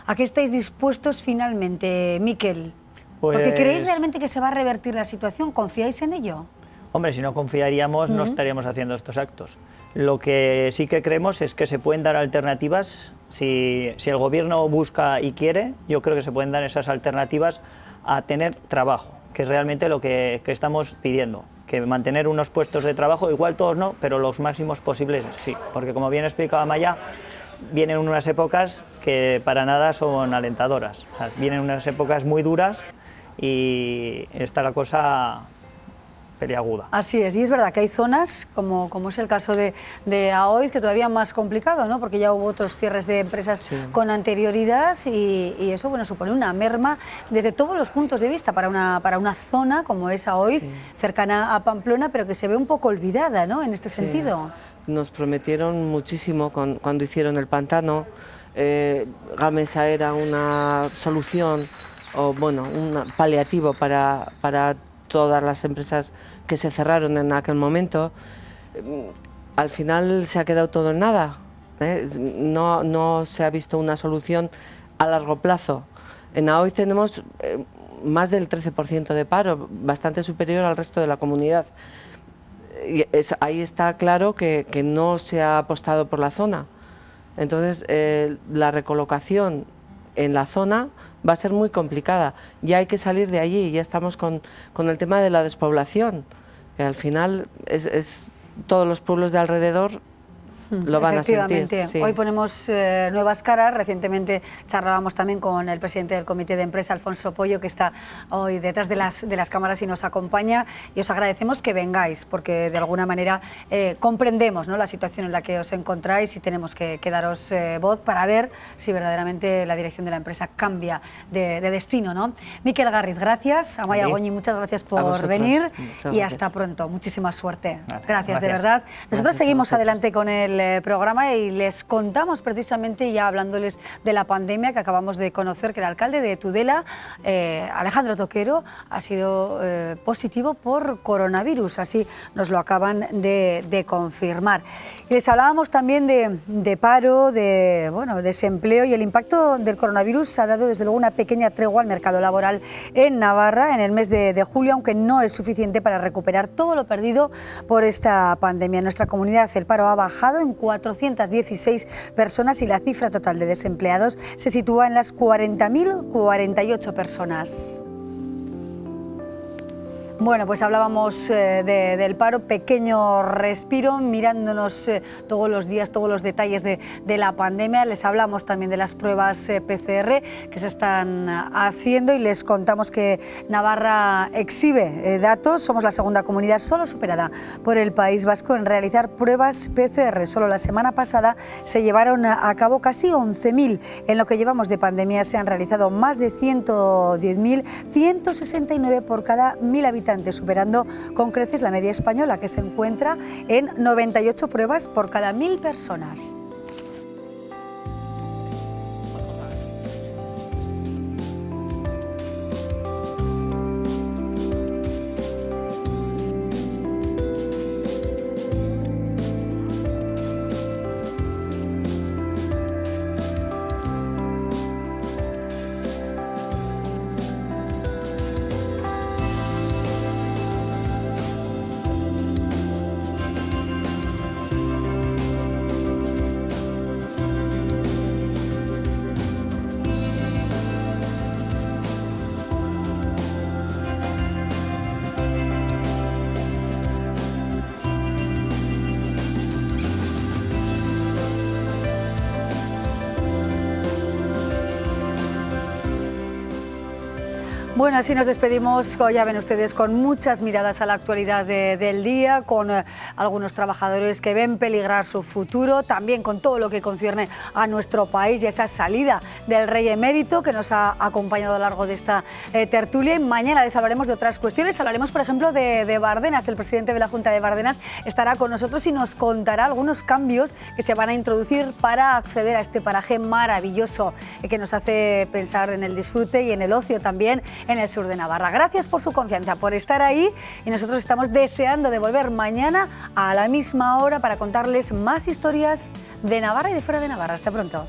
¿A qué estáis dispuestos finalmente, Miquel? Pues... Porque ¿creéis realmente que se va a revertir la situación? ¿Confiáis en ello? Hombre, si no confiaríamos no estaríamos haciendo estos actos. Lo que sí que creemos es que se pueden dar alternativas, si el gobierno busca y quiere, yo creo que se pueden dar esas alternativas a tener trabajo, que es realmente lo que estamos pidiendo, que mantener unos puestos de trabajo, igual todos no, pero los máximos posibles sí, porque como bien explicaba Amaya, vienen unas épocas que para nada son alentadoras, o sea, vienen unas épocas muy duras y está la cosa peliaguda. Así es, y es verdad que hay zonas, como es el caso de AOID, que todavía más complicado, ¿no? Porque ya hubo otros cierres de empresas con anterioridad y eso, bueno, supone una merma desde todos los puntos de vista para una zona como es AOID, cercana a Pamplona, pero que se ve un poco olvidada, ¿no?, en este sentido. Nos prometieron muchísimo cuando hicieron el pantano. Gamesa era una solución, o bueno, un paliativo para todas las empresas que se cerraron en aquel momento. Al final se ha quedado todo en nada, no se ha visto una solución a largo plazo. En AOID tenemos más del 13% de paro, bastante superior al resto de la comunidad. Y ahí está claro que no se ha apostado por la zona. Entonces la recolocación en la zona va a ser muy complicada, ya hay que salir de allí, ya estamos con el tema de la despoblación, que al final es todos los pueblos de alrededor lo van a sentir. Sí. Hoy ponemos nuevas caras. Recientemente charlábamos también con el presidente del comité de empresa, Alfonso Pollo, que está hoy detrás de las cámaras y nos acompaña, y os agradecemos que vengáis porque de alguna manera comprendemos, ¿no?, la situación en la que os encontráis y tenemos que daros voz para ver si verdaderamente la dirección de la empresa cambia de destino, ¿no? Miquel Garriz, gracias. Amaya Goñi, muchas gracias por venir y hasta pronto. Muchísima suerte. Gracias, de verdad. Nosotros seguimos adelante con el programa y les contamos precisamente, ya hablándoles de la pandemia, que acabamos de conocer que el alcalde de Tudela, Alejandro Toquero, ha sido positivo por coronavirus, así nos lo acaban de confirmar. Y les hablábamos también de paro, de desempleo, y el impacto del coronavirus ha dado desde luego una pequeña tregua al mercado laboral en Navarra en el mes de julio, aunque no es suficiente para recuperar todo lo perdido por esta pandemia. En nuestra comunidad el paro ha bajado en 416 personas y la cifra total de desempleados se sitúa en las 40.048 personas. Bueno, pues hablábamos del paro, pequeño respiro, mirándonos todos los días, todos los detalles de la pandemia. Les hablamos también de las pruebas PCR que se están haciendo y les contamos que Navarra exhibe datos. Somos la segunda comunidad solo superada por el País Vasco en realizar pruebas PCR. Solo la semana pasada se llevaron a cabo casi 11.000. En lo que llevamos de pandemia se han realizado más de 110.000, 169 por cada 1.000 habitantes, superando con creces la media española, que se encuentra en 98 pruebas por cada 1.000 personas. Bueno, así nos despedimos, ya ven ustedes, con muchas miradas a la actualidad del día, con algunos trabajadores que ven peligrar su futuro, también con todo lo que concierne a nuestro país y esa salida del Rey Emérito que nos ha acompañado a lo largo de esta tertulia. Y mañana les hablaremos de otras cuestiones, hablaremos por ejemplo de Bardenas. El presidente de la Junta de Bardenas estará con nosotros y nos contará algunos cambios que se van a introducir para acceder a este paraje maravilloso que nos hace pensar en el disfrute y en el ocio también en el sur de Navarra. Gracias por su confianza, por estar ahí, y nosotros estamos deseando de volver mañana a la misma hora para contarles más historias de Navarra y de fuera de Navarra. Hasta pronto.